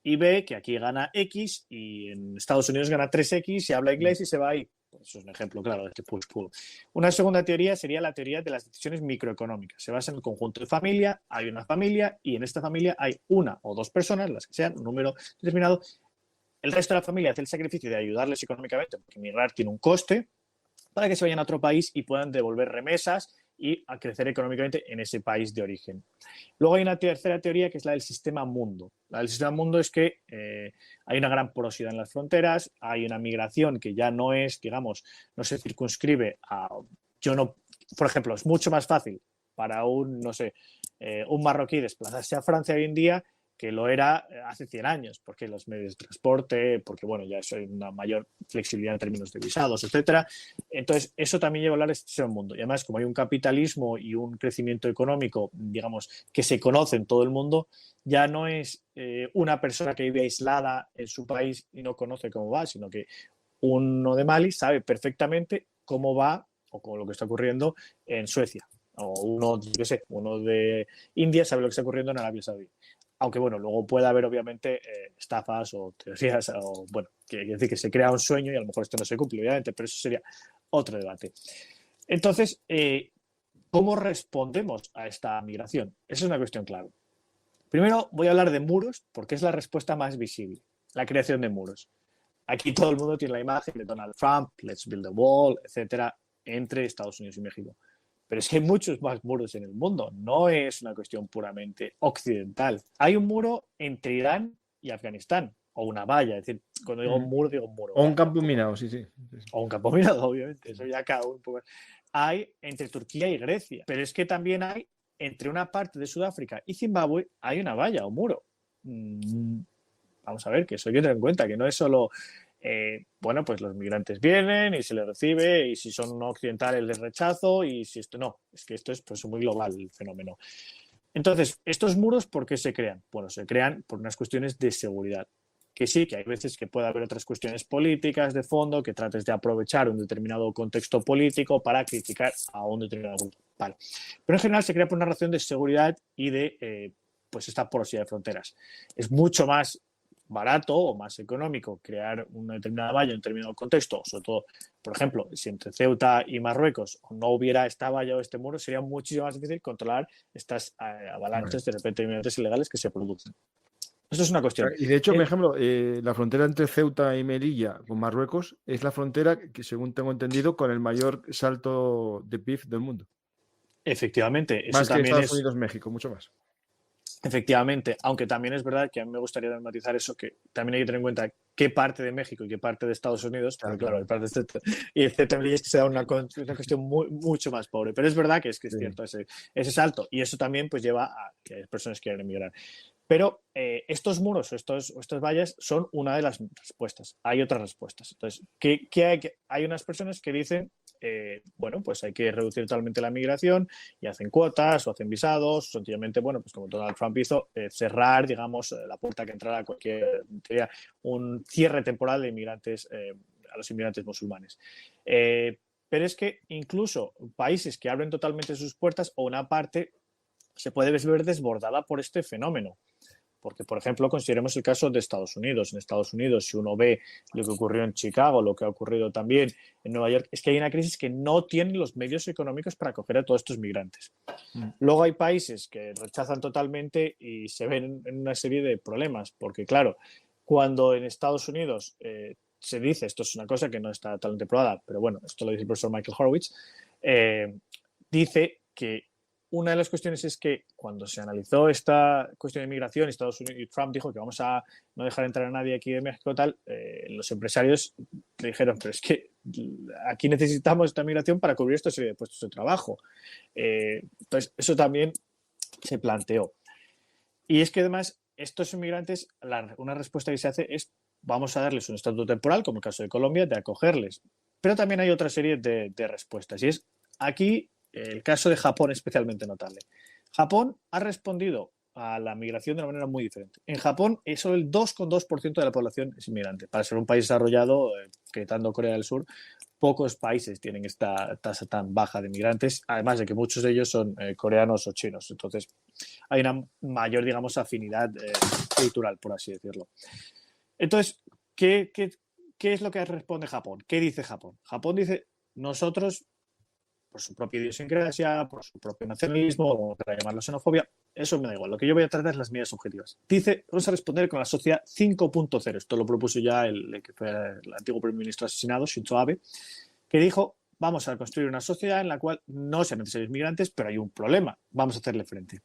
S2: y ve que aquí gana X y en Estados Unidos gana 3X y habla inglés y se va ahí. Pues eso es un ejemplo claro de este push-pull. Una segunda teoría sería la teoría de las decisiones microeconómicas. Se basa en el conjunto de familia, hay una familia y en esta familia hay una o dos personas, las que sean, un número determinado. El resto de la familia hace el sacrificio de ayudarles económicamente porque emigrar tiene un coste para que se vayan a otro país y puedan devolver remesas y a crecer económicamente en ese país de origen. Luego hay una tercera teoría que es la del sistema mundo. La del sistema mundo es que hay una gran porosidad en las fronteras, hay una migración que ya no es, digamos, no se circunscribe a... por ejemplo, es mucho más fácil para un marroquí desplazarse a Francia hoy en día que lo era hace 100 años, porque los medios de transporte, porque bueno, ya hay una mayor flexibilidad en términos de visados, etcétera. Entonces, eso también lleva a hablar de este mundo. Y además, como hay un capitalismo y un crecimiento económico, digamos, que se conoce en todo el mundo, ya no es una persona que vive aislada en su país y no conoce cómo va, sino que uno de Mali sabe perfectamente cómo va o con lo que está ocurriendo en Suecia. O uno de India sabe lo que está ocurriendo en Arabia Saudí. Aunque, bueno, luego puede haber, obviamente, estafas o teorías, o, bueno, quiere decir que se crea un sueño y a lo mejor esto no se cumple, obviamente, pero eso sería otro debate. Entonces, ¿cómo respondemos a esta migración? Esa es una cuestión clave. Primero voy a hablar de muros, porque es la respuesta más visible, la creación de muros. Aquí todo el mundo tiene la imagen de Donald Trump, Let's Build a Wall, etcétera, entre Estados Unidos y México. Pero es que hay muchos más muros en el mundo. No es una cuestión puramente occidental. Hay un muro entre Irán y Afganistán, o una valla. Es decir, cuando digo muro, digo muro.
S1: O un campo minado, sí.
S2: O un campo minado, obviamente. Eso ya cada un poco. Hay entre Turquía y Grecia. Pero es que también hay entre una parte de Sudáfrica y Zimbabue, hay una valla o muro. Vamos a ver, que eso hay que tener en cuenta, que no es solo... bueno, pues los migrantes vienen y se les recibe y si son no occidentales les rechazo y si esto no, es que esto es pues muy global el fenómeno. Entonces, ¿estos muros por qué se crean? Bueno, se crean por unas cuestiones de seguridad, que sí, que hay veces que puede haber otras cuestiones políticas de fondo, que trates de aprovechar un determinado contexto político para criticar a un determinado grupo. Vale. Pero en general se crea por una razón de seguridad y de pues esta porosidad de fronteras. Es mucho más barato o más económico crear una determinada valla en un determinado contexto, sobre todo, por ejemplo, si entre Ceuta y Marruecos no hubiera esta valla o este muro, sería muchísimo más difícil controlar estas
S1: Vale.
S2: avalanchas de repente de inmigrantes ilegales que se producen. Esto es una cuestión.
S1: Y de hecho, por ejemplo, la frontera entre Ceuta y Melilla con Marruecos es la frontera que, según tengo entendido, con el mayor salto de PIB del mundo.
S2: Efectivamente, eso
S1: Más que
S2: también
S1: Estados
S2: es.
S1: Unidos, México, mucho más.
S2: Efectivamente, aunque también es verdad que a mí me gustaría matizar eso, que también hay que tener en cuenta qué parte de México y qué parte de Estados Unidos,
S1: Claro,
S2: porque claro,
S1: claro.
S2: el parte de y el Melilla es que se da una cuestión mucho más pobre, pero es verdad que es
S1: Sí.
S2: cierto ese salto, y eso también pues lleva a que personas quieran emigrar. Pero estos muros o estas vallas son una de las respuestas. Hay otras respuestas. Entonces, hay unas personas que dicen, bueno, pues hay que reducir totalmente la migración y hacen cuotas o hacen visados, o sencillamente, bueno, pues como Donald Trump hizo, cerrar, digamos, la puerta que entrara a un cierre temporal de inmigrantes, a los inmigrantes musulmanes. Pero es que incluso países que abren totalmente sus puertas o una parte se puede ver desbordada por este fenómeno. Porque, por ejemplo, consideremos el caso de Estados Unidos. En Estados Unidos, si uno ve lo que ocurrió en Chicago, lo que ha ocurrido también en Nueva York, es que hay una crisis que no tienen los medios económicos para acoger a todos estos migrantes. Luego hay países que rechazan totalmente y se ven en una serie de problemas, porque claro, cuando en Estados Unidos se dice, esto es una cosa que no está totalmente probada, pero bueno, esto lo dice el profesor Michael Horowitz, dice que una de las cuestiones es que cuando se analizó esta cuestión de migración, Estados Unidos y Trump dijo que vamos a no dejar entrar a nadie aquí de México tal, los empresarios le dijeron, pero es que aquí necesitamos esta migración para cubrir esta serie de puestos de trabajo. Entonces, eso también se planteó. Y es que además, estos inmigrantes, una respuesta que se hace es, vamos a darles un estatuto temporal, como el caso de Colombia, de acogerles. Pero también hay otra serie de respuestas. Y es aquí el caso de Japón especialmente notable. Japón ha respondido a la migración de una manera muy diferente. En Japón, solo el 2,2% de la población es inmigrante. Para ser un país desarrollado, quitando Corea del Sur, pocos países tienen esta tasa tan baja de migrantes, además de que muchos de ellos son coreanos o chinos. Entonces, hay una mayor, digamos, afinidad cultural, por así decirlo. Entonces, ¿qué es lo que responde Japón? ¿Qué dice Japón? Japón dice, nosotros, por su propia idiosincrasia, por su propio nacionalismo, o para llamarlo xenofobia, eso me da igual. Lo que yo voy a tratar es las medidas objetivas. Dice, vamos a responder con la sociedad 5.0. Esto lo propuso ya el que fue el antiguo primer ministro asesinado, Shinzo Abe, que dijo, vamos a construir una sociedad en la cual no sean necesarios migrantes, pero hay un problema. Vamos a hacerle frente.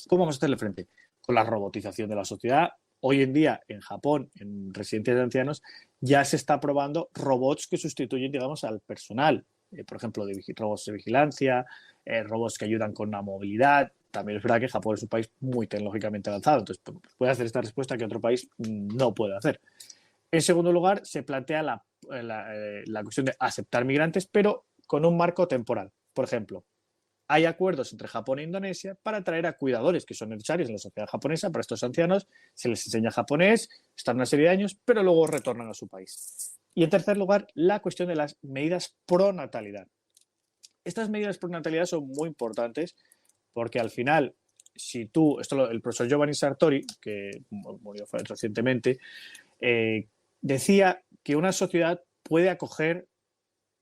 S2: ¿Cómo vamos a hacerle frente? Con la robotización de la sociedad. Hoy en día, en Japón, en residencias de ancianos, ya se está probando robots que sustituyen, digamos, al personal. Por ejemplo, robots de vigilancia, robots que ayudan con la movilidad. También es verdad que Japón es un país muy tecnológicamente avanzado, entonces puede hacer esta respuesta que otro país no puede hacer. En segundo lugar, se plantea la cuestión de aceptar migrantes, pero con un marco temporal. Por ejemplo, hay acuerdos entre Japón e Indonesia para traer a cuidadores que son necesarios en la sociedad japonesa para estos ancianos. Se les enseña japonés, están una serie de años, pero luego retornan a su país. Y en tercer lugar, la cuestión de las medidas pro natalidad. Estas medidas pro natalidad son muy importantes porque al final, si tú, el profesor Giovanni Sartori, que murió recientemente, decía que una sociedad puede acoger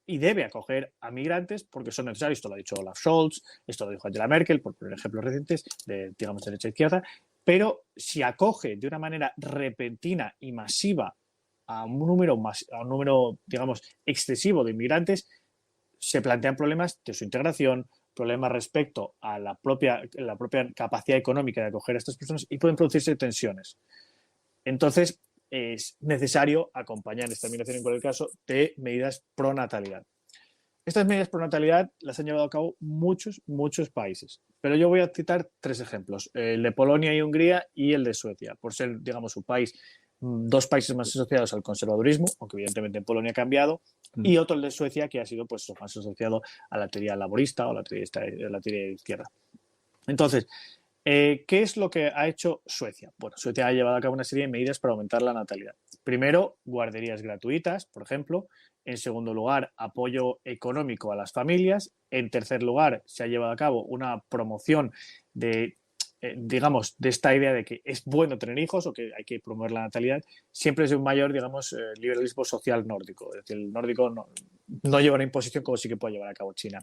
S2: y debe acoger a migrantes porque son necesarios. Esto lo ha dicho Olaf Scholz, esto lo dijo Angela Merkel, por poner ejemplos recientes, de, digamos, derecha e izquierda, pero si acoge de una manera repentina y masiva a un número, digamos, excesivo de inmigrantes, se plantean problemas de su integración, problemas respecto a la propia capacidad económica de acoger a estas personas y pueden producirse tensiones. Entonces, es necesario acompañar esta migración, en cualquier caso, de medidas pro natalidad. Estas medidas pro natalidad las han llevado a cabo muchos países, pero yo voy a citar tres ejemplos, el de Polonia y Hungría y el de Suecia, por ser, digamos, un país, dos países más asociados al conservadurismo, aunque evidentemente en Polonia ha cambiado, y otro el de Suecia, que ha sido pues más asociado a la teoría laborista o la teoría de izquierda. Entonces, ¿qué es lo que ha hecho Suecia? Bueno, Suecia ha llevado a cabo una serie de medidas para aumentar la natalidad. Primero, guarderías gratuitas, por ejemplo. En segundo lugar, apoyo económico a las familias. En tercer lugar, se ha llevado a cabo una promoción de digamos, de esta idea de que es bueno tener hijos o que hay que promover la natalidad, siempre es de un mayor, digamos, liberalismo social nórdico. Es decir, el nórdico no lleva una imposición como sí que puede llevar a cabo China.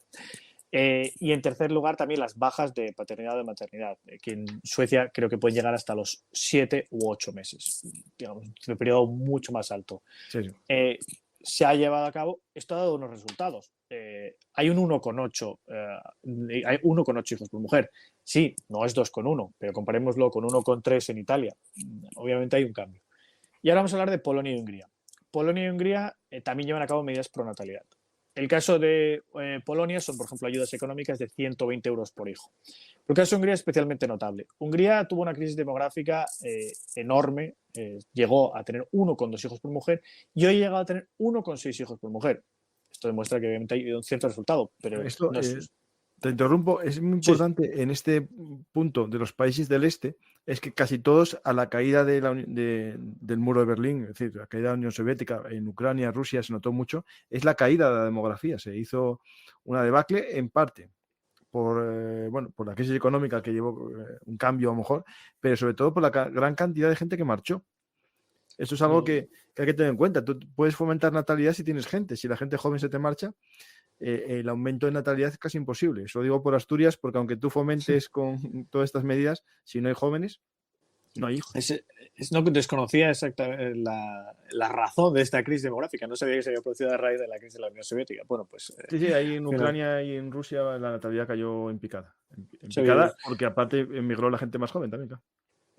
S2: Y en tercer lugar, también las bajas de paternidad o de maternidad, que en Suecia creo que pueden llegar hasta los 7 u 8 meses, digamos, un periodo mucho más alto.
S1: Sí.
S2: Se ha llevado a cabo, esto ha dado unos resultados. Hay un 1,8 hay 1,8 hijos por mujer. Sí, no es 2,1, pero comparémoslo con 1,3 en Italia. Obviamente hay un cambio. Y ahora vamos a hablar de Polonia y Hungría. Polonia y Hungría también llevan a cabo medidas pro natalidad. El caso de Polonia son, por ejemplo, ayudas económicas de 120 euros por hijo. El caso de Hungría es especialmente notable. Hungría tuvo una crisis demográfica enorme, llegó a tener 1,2 hijos por mujer y hoy ha llegado a tener 1,6 hijos por mujer. Esto demuestra que obviamente hay un cierto resultado, pero
S1: Esto,
S2: no es...
S1: te interrumpo, es muy
S2: Sí,
S1: importante en este punto de los países del este, es que casi todos a la caída del muro de Berlín, es decir, la caída de la Unión Soviética, en Ucrania, Rusia se notó mucho, es la caída de la demografía. Se hizo una debacle en parte por la crisis económica que llevó un cambio a lo mejor, pero sobre todo por la gran cantidad de gente que marchó. Esto es algo que hay que tener en cuenta. Tú puedes fomentar natalidad si tienes gente. Si la gente joven se te marcha, el aumento de natalidad es casi imposible. Eso lo digo por Asturias, porque aunque tú fomentes con todas estas medidas, si no hay jóvenes, no hay hijos.
S2: No desconocía exactamente la razón de esta crisis demográfica. No sabía que se había producido a raíz de la crisis de la Unión Soviética. Bueno, pues...
S1: Sí, ahí en
S2: pero
S1: Ucrania y en Rusia la natalidad cayó en picada. En
S2: se,
S1: picada porque aparte emigró la gente más joven también, claro.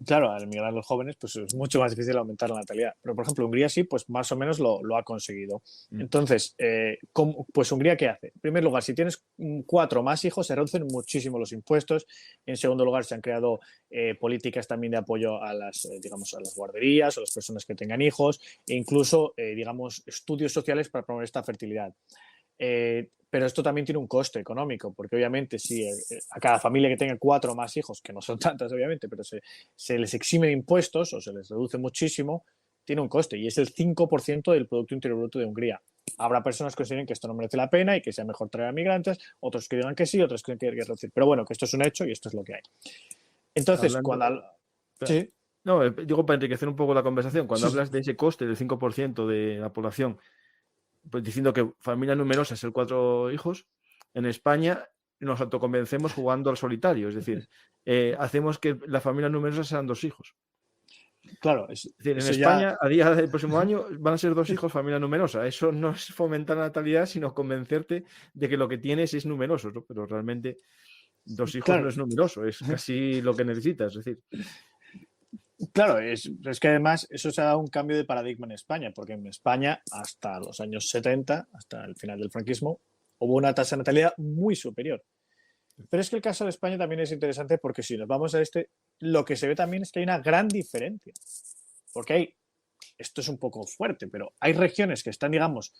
S2: Claro, al emigrar los jóvenes, pues es mucho más difícil aumentar la natalidad. Pero, por ejemplo, Hungría sí, pues más o menos lo ha conseguido. Entonces, pues Hungría, ¿qué hace? En primer lugar, si tienes 4 o más hijos, se reducen muchísimo los impuestos. En segundo lugar, se han creado políticas también de apoyo a digamos, a las guarderías o a las personas que tengan hijos, e incluso, digamos, estudios sociales para promover esta fertilidad. Pero esto también tiene un coste económico, porque obviamente si a cada familia que tenga 4 o más hijos, que no son tantas obviamente, pero se les exime de impuestos o se les reduce muchísimo, tiene un coste y es el 5% del Producto Interior Bruto de Hungría. Habrá personas que consideren que esto no merece la pena y que sea mejor traer a migrantes, otros que digan que sí, otros que hay que reducir. Pero bueno, que esto es un hecho y esto es lo que hay. Entonces,
S1: Hablando,
S2: Sí.
S1: no, digo para enriquecer un poco la conversación, cuando hablas de ese coste del 5% de la población, pues diciendo que familia numerosa es el 4 hijos, en España nos autoconvencemos jugando al solitario, es decir, hacemos que la familia numerosa sean 2 hijos.
S2: Claro,
S1: Es decir, en
S2: eso ya...
S1: España, a día del próximo año, van a ser 2 hijos, familia numerosa. Eso no es fomentar la natalidad, sino convencerte de que lo que tienes es numeroso, ¿no? Pero realmente 2 hijos no
S2: Claro,
S1: es numeroso, es casi lo que necesitas. Es decir,
S2: Claro, es que además eso se ha dado un cambio de paradigma en España, porque en España hasta los años 70, hasta el final del franquismo, hubo una tasa de natalidad muy superior. Pero es que el caso de España también es interesante porque si nos vamos a lo que se ve también es que hay una gran diferencia. Porque esto es un poco fuerte, pero hay regiones que están, digamos,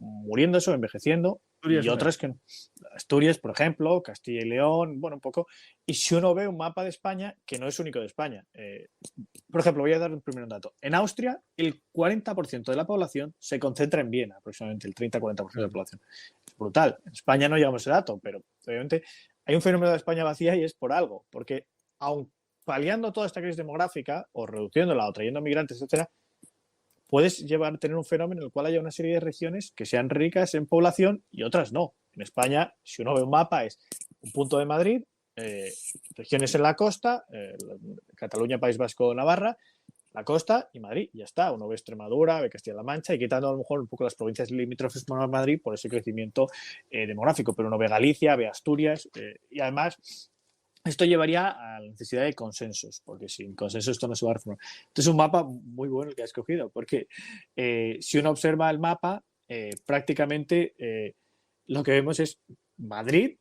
S2: muriéndose o envejeciendo
S1: Asturias
S2: y
S1: es una de
S2: otras que no. Asturias, por ejemplo, Castilla y León, bueno, un poco. Y si uno ve un mapa de España, que no es único de España, por ejemplo, voy a dar primero un dato. En Austria, el 40% de la población se concentra en Viena, aproximadamente el 30-40% de la población. Es brutal. En España no llegamos a ese dato, pero obviamente hay un fenómeno de España vacía y es por algo, porque aun paliando toda esta crisis demográfica o reduciéndola o trayendo migrantes, etcétera, puedes tener un fenómeno en el cual haya una serie de regiones que sean ricas en población y otras no. En España, si uno ve un mapa, es un punto de Madrid, regiones en la costa, Cataluña, País Vasco, Navarra, la costa y Madrid, y ya está. Uno ve Extremadura, ve Castilla-La Mancha y quitando a lo mejor un poco las provincias limítrofes con Madrid por ese crecimiento demográfico, pero uno ve Galicia, ve Asturias y además esto llevaría a la necesidad de consensos, porque sin consenso esto no se va a reformar. Entonces es un mapa muy bueno el que ha escogido, porque si uno observa el mapa, prácticamente lo que vemos es Madrid,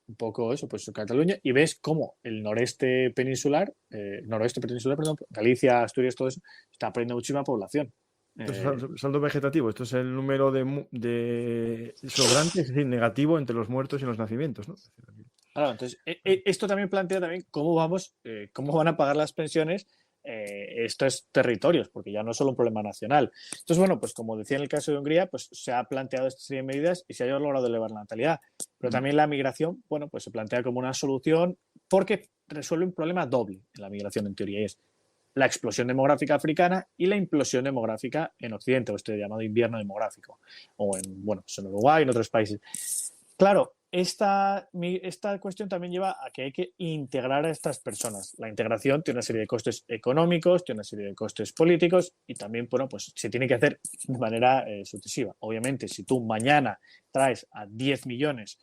S2: un poco eso, pues Cataluña, y ves cómo el noroeste peninsular, perdón, Galicia, Asturias, todo eso, está perdiendo muchísima población.
S1: Esto es saldo vegetativo, esto es el número de sobrantes, es decir, negativo entre los muertos y los nacimientos, ¿no?
S2: Claro, entonces, esto también plantea también cómo cómo van a pagar las pensiones estos territorios, porque ya no es solo un problema nacional. Entonces, bueno, pues como decía en el caso de Hungría, pues se ha planteado esta serie de medidas y se ha logrado elevar la natalidad. Pero también la migración, bueno, pues se plantea como una solución porque resuelve un problema doble en la migración, en teoría, y es la explosión demográfica africana y la implosión demográfica en Occidente, o este llamado invierno demográfico, o en Uruguay, en otros países. Claro, esta cuestión también lleva a que hay que integrar a estas personas. La integración tiene una serie de costes económicos, tiene una serie de costes políticos y también, bueno, pues se tiene que hacer de manera sucesiva. Obviamente, si tú mañana traes a 10 millones,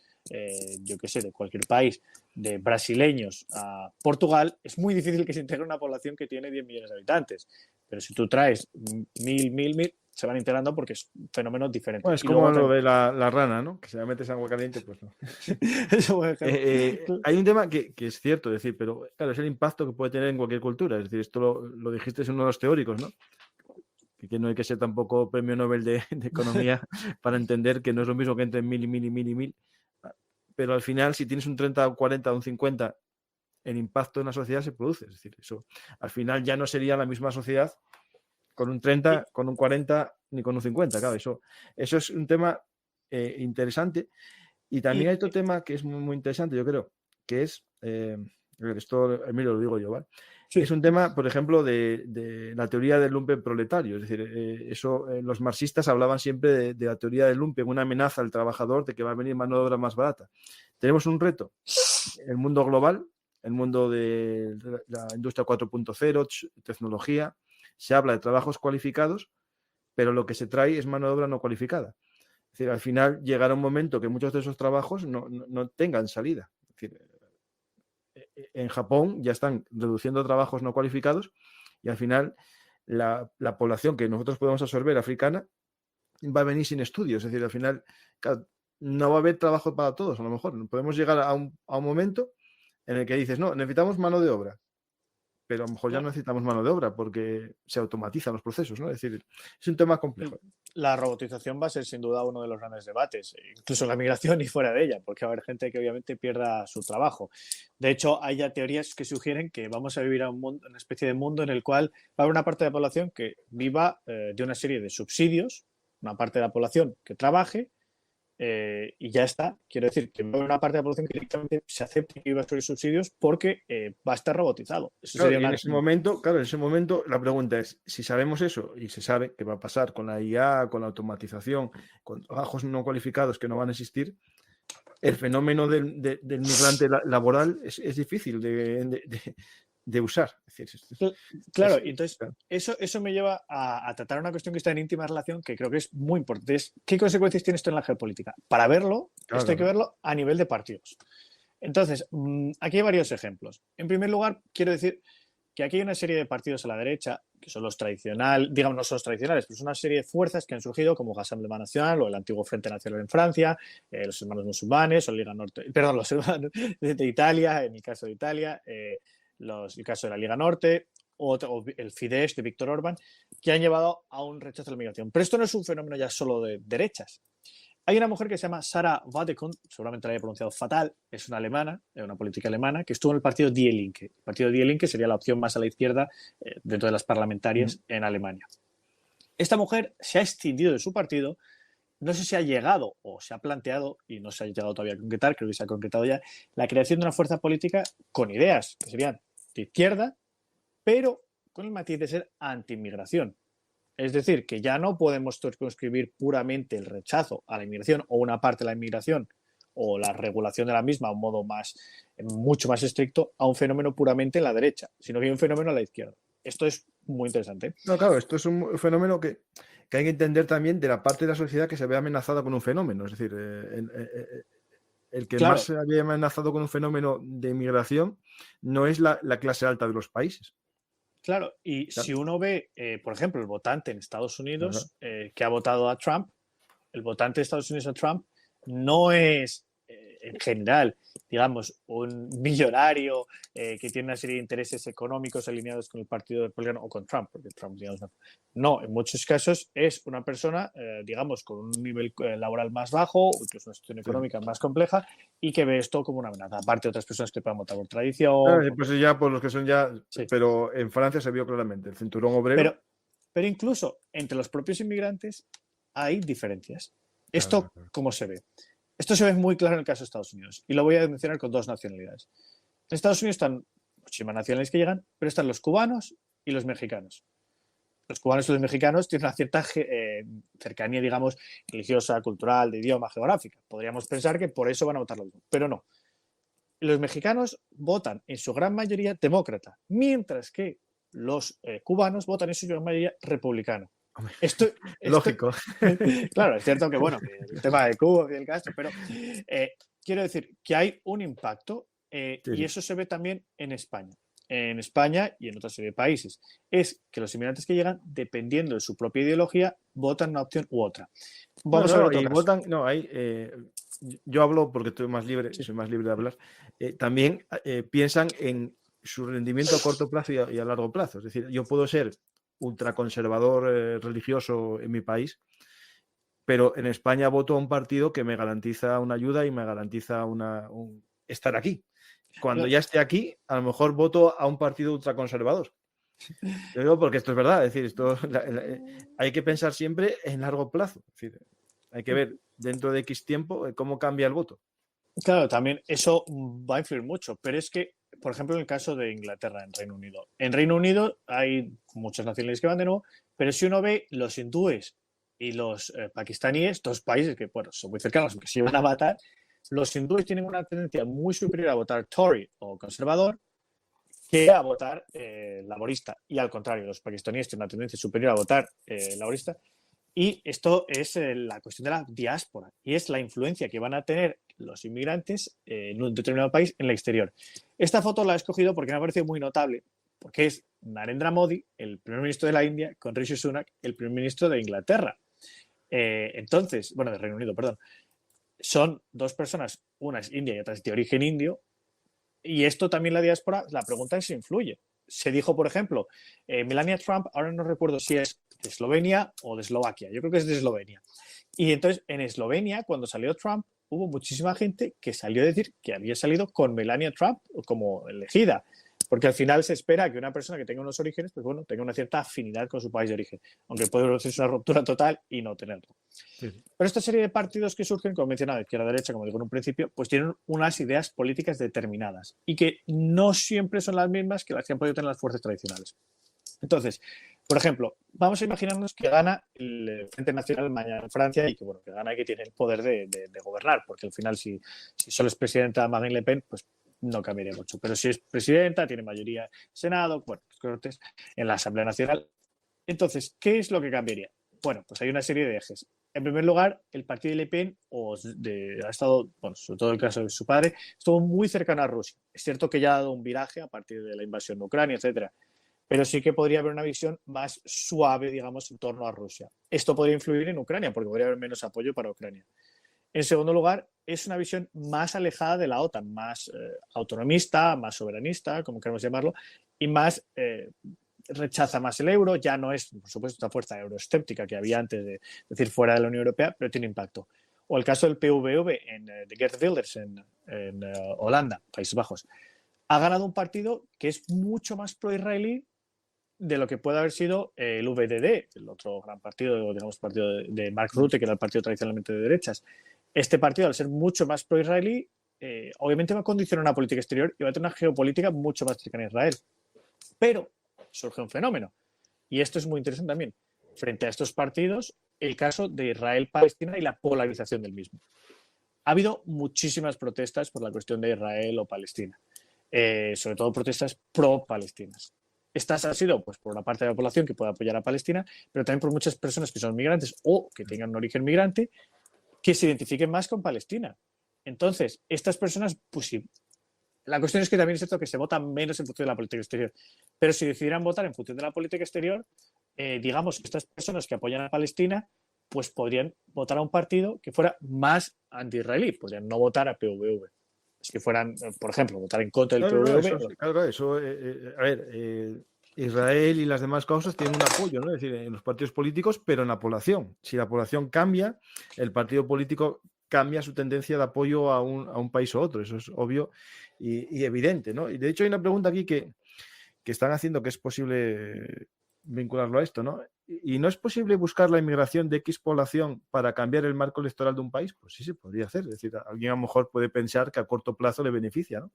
S2: yo qué sé, de cualquier país, de brasileños a Portugal, es muy difícil que se integre una población que tiene 10 millones de habitantes. Pero si tú traes 1.000, se van integrando porque es un fenómeno diferente.
S1: Bueno, es
S2: y
S1: como
S2: luego
S1: lo de la rana, ¿no? Que si la metes en agua caliente, pues no.
S2: Eso, por ejemplo.
S1: Hay un tema que es cierto, es decir, pero claro, es el impacto que puede tener en cualquier cultura. Es decir, esto lo dijiste, es uno de los teóricos, ¿no? Que no hay que ser tampoco premio Nobel de economía para entender que no es lo mismo que entre 1.000 y 1.000 y 1.000 y 1.000. Pero al final, si tienes un 30, un 40 o un 50, el impacto en la sociedad se produce. Es decir, eso al final ya no sería la misma sociedad con un 30, con un 40 ni con un 50. Claro, eso es un tema interesante. Y también hay otro tema que es muy, muy interesante, yo creo, que es, esto, Emilio, lo digo yo, ¿vale? Sí. Es un tema, por ejemplo, de la teoría del lumpen proletario. Es decir, los marxistas hablaban siempre de la teoría del lumpen, una amenaza al trabajador de que va a venir mano de obra más barata. Tenemos un reto, el mundo global, el mundo de la industria 4.0, tecnología, se habla de trabajos cualificados, pero lo que se trae es mano de obra no cualificada. Es decir, al final llegará un momento que muchos de esos trabajos no tengan salida. Es decir, en Japón ya están reduciendo trabajos no cualificados y al final la población que nosotros podemos absorber africana va a venir sin estudios. Es decir, al final no va a haber trabajo para todos. A lo mejor podemos llegar a un momento en el que dices, no, necesitamos mano de obra. Pero a lo mejor ya no necesitamos mano de obra porque se automatizan los procesos, ¿no? Es decir, es un tema complejo.
S2: La robotización va a ser sin duda uno de los grandes debates, incluso en la migración y fuera de ella, porque va a haber gente que obviamente pierda su trabajo. De hecho, hay ya teorías que sugieren que vamos a vivir a una especie de mundo en el cual va a haber una parte de la población que viva de una serie de subsidios, una parte de la población que trabaje, y ya está. Quiero decir que va a haber una parte de la población que directamente se acepte que viva sobre subsidios porque va a estar robotizado. Eso
S1: claro, sería en ese momento la pregunta es, si sabemos eso y se sabe que va a pasar con la IA, con la automatización, con trabajos no cualificados que no van a existir, el fenómeno del migrante laboral es difícil de usar. Es decir,
S2: claro, y entonces eso me lleva a tratar una cuestión que está en íntima relación, que creo que es muy importante. Es, ¿qué consecuencias tiene esto en la geopolítica? Para verlo, esto hay que verlo a nivel de partidos. Entonces, aquí hay varios ejemplos. En primer lugar, quiero decir que aquí hay una serie de partidos a la derecha, que son los tradicionales, digamos, no son los tradicionales, pero son una serie de fuerzas que han surgido, como Rassemblement National o el antiguo Frente Nacional en Francia, los hermanos musulmanes, o Liga Norte, perdón, los hermanos de Italia, en el caso de Italia, el caso de la Liga Norte, o el Fidesz de Víctor Orbán, que han llevado a un rechazo a la migración. Pero esto no es un fenómeno ya solo de derechas. Hay una mujer que se llama Sarah Wagenknecht, seguramente la haya pronunciado fatal, es una alemana, una política alemana, que estuvo en el partido Die Linke. El partido Die Linke sería la opción más a la izquierda dentro de las parlamentarias en Alemania. Esta mujer se ha extinguido de su partido, no sé si ha llegado o se ha planteado, y no se ha llegado todavía a concretar, creo que se ha concretado ya, la creación de una fuerza política con ideas que serían de izquierda, pero con el matiz de ser anti-inmigración. Es decir, que ya no podemos circunscribir puramente el rechazo a la inmigración o una parte de la inmigración o la regulación de la misma a un modo mucho más estricto a un fenómeno puramente en la derecha, sino que hay un fenómeno a la izquierda. Esto es muy interesante.
S1: No, claro, esto es un fenómeno que hay que entender también de la parte de la sociedad que se ve amenazada con un fenómeno. Es decir, el que más se había amenazado con un fenómeno de inmigración no es la clase alta de los países.
S2: Claro, y claro, si uno ve, por ejemplo, el votante en Estados Unidos que ha votado a Trump, el votante de Estados Unidos a Trump no es, en general, digamos, un millonario que tiene una serie de intereses económicos alineados con el Partido Republicano o con Trump, porque Trump, digamos, no, en muchos casos es una persona, digamos, con un nivel laboral más bajo, incluso una situación económica más compleja, y que ve esto como una amenaza. Aparte de otras personas que puedan votar por tradición.
S1: Claro, pues ya por los que son ya, sí. Pero en Francia se vio claramente el cinturón obrero.
S2: Pero incluso entre los propios inmigrantes hay diferencias. ¿Esto claro. ¿Cómo se ve? Esto se ve muy claro en el caso de Estados Unidos y lo voy a mencionar con dos nacionalidades. En Estados Unidos están muchísimas nacionales que llegan, pero están los cubanos y los mexicanos. Los cubanos y los mexicanos tienen una cierta cercanía, digamos, religiosa, cultural, de idioma, geográfica. Podríamos pensar que por eso van a votar lo mismo, pero no. Los mexicanos votan en su gran mayoría demócrata, mientras que los cubanos votan en su gran mayoría republicano. Esto,
S1: lógico.
S2: claro, es cierto que, bueno, que el tema de Cuba y el Castro, pero quiero decir que hay un impacto y eso se ve también en España. En España y en otra serie de países. Es que los inmigrantes que llegan, dependiendo de su propia ideología, votan una opción u otra. Vamos a ver otro caso.
S1: Votan, yo hablo porque estoy más libre, soy más libre de hablar. También piensan en su rendimiento a corto plazo y a largo plazo. Es decir, yo puedo ser ultraconservador religioso en mi país, pero en España voto a un partido que me garantiza una ayuda y me garantiza estar aquí. Cuando ya esté aquí, a lo mejor voto a un partido ultraconservador. Lo digo porque esto es verdad, es decir, hay que pensar siempre en largo plazo. Es decir, hay que ver dentro de X tiempo cómo cambia el voto.
S2: Claro, también eso va a influir mucho, pero es que, por ejemplo, en el caso de Inglaterra, en Reino Unido. En Reino Unido hay muchas nacionalidades que van de nuevo, pero si uno ve los hindúes y los pakistaníes, dos países que, bueno, son muy cercanos, que se van a matar, los hindúes tienen una tendencia muy superior a votar Tory o conservador que a votar laborista. Y al contrario, los pakistaníes tienen una tendencia superior a votar laborista. Y esto es la cuestión de la diáspora y es la influencia que van a tener los inmigrantes en un determinado país en el exterior. Esta foto la he escogido porque me ha parecido muy notable, porque es Narendra Modi, el primer ministro de la India, con Rishi Sunak, el primer ministro de Inglaterra. Entonces, bueno, de Reino Unido, perdón. Son dos personas, una es india y otra es de origen indio, y esto también la diáspora, la pregunta es si influye. Se dijo, por ejemplo, Melania Trump, ahora no recuerdo si es de Eslovenia o de Eslovaquia, yo creo que es de Eslovenia. Y entonces en Eslovenia, cuando salió Trump, hubo muchísima gente que salió a decir que había salido con Melania Trump como elegida, porque al final se espera que una persona que tenga unos orígenes, pues bueno, tenga una cierta afinidad con su país de origen, aunque puede producirse una ruptura total y no tenerlo. Sí. Pero esta serie de partidos que surgen, como mencionaba, izquierda-derecha, como digo en un principio, pues tienen unas ideas políticas determinadas y que no siempre son las mismas que las que han podido tener las fuerzas tradicionales. Entonces, por ejemplo, vamos a imaginarnos que gana el Frente Nacional mañana en Francia y que, bueno, que gana y que tiene el poder de gobernar, porque al final si solo es presidenta Marine Le Pen, pues no cambiaría mucho. Pero si es presidenta, tiene mayoría en Senado, bueno, Cortes, en la Asamblea Nacional. Entonces, ¿qué es lo que cambiaría? Bueno, pues hay una serie de ejes. En primer lugar, el partido de Le Pen ha estado, bueno, sobre todo el caso de su padre, estuvo muy cercano a Rusia. Es cierto que ya ha dado un viraje a partir de la invasión de Ucrania, etcétera, pero sí que podría haber una visión más suave, digamos, en torno a Rusia. Esto podría influir en Ucrania, porque podría haber menos apoyo para Ucrania. En segundo lugar, es una visión más alejada de la OTAN, más autonomista, más soberanista, como queremos llamarlo, y más rechaza más el euro. Ya no es, por supuesto, esta fuerza euroescéptica que había antes de decir fuera de la Unión Europea, pero tiene impacto. O el caso del PVV de Geert Wilders en Holanda, Países Bajos. Ha ganado un partido que es mucho más pro-israelí de lo que puede haber sido el VDD, el otro gran partido, digamos, partido de Mark Rutte, que era el partido tradicionalmente de derechas. Este partido, al ser mucho más pro-israelí, obviamente va a condicionar una política exterior y va a tener una geopolítica mucho más cercana a Israel. Pero surge un fenómeno, y esto es muy interesante también. Frente a estos partidos, el caso de Israel-Palestina y la polarización del mismo. Ha habido muchísimas protestas por la cuestión de Israel o Palestina, sobre todo protestas pro-palestinas. Estas han sido pues, por una parte de la población que puede apoyar a Palestina, pero también por muchas personas que son migrantes o que tengan un origen migrante que se identifiquen más con Palestina. Entonces, estas personas, pues sí, la cuestión es que también es cierto que se vota menos en función de la política exterior, pero si decidieran votar en función de la política exterior, digamos que estas personas que apoyan a Palestina, pues podrían votar a un partido que fuera más anti-israelí, podrían no votar a PVV. Es que fueran, por ejemplo, votar en contra del PVV.
S1: A ver, Israel y las demás causas tienen un apoyo, ¿no? Es decir, en los partidos políticos, pero en la población. Si la población cambia, el partido político cambia su tendencia de apoyo a un país u otro. Eso es obvio y evidente, ¿no? Y de hecho hay una pregunta aquí que están haciendo que es posible vincularlo a esto, ¿no? ¿Y no es posible buscar la inmigración de X población para cambiar el marco electoral de un país? Pues sí, se podría hacer. Es decir, alguien a lo mejor puede pensar que a corto plazo le beneficia, ¿no?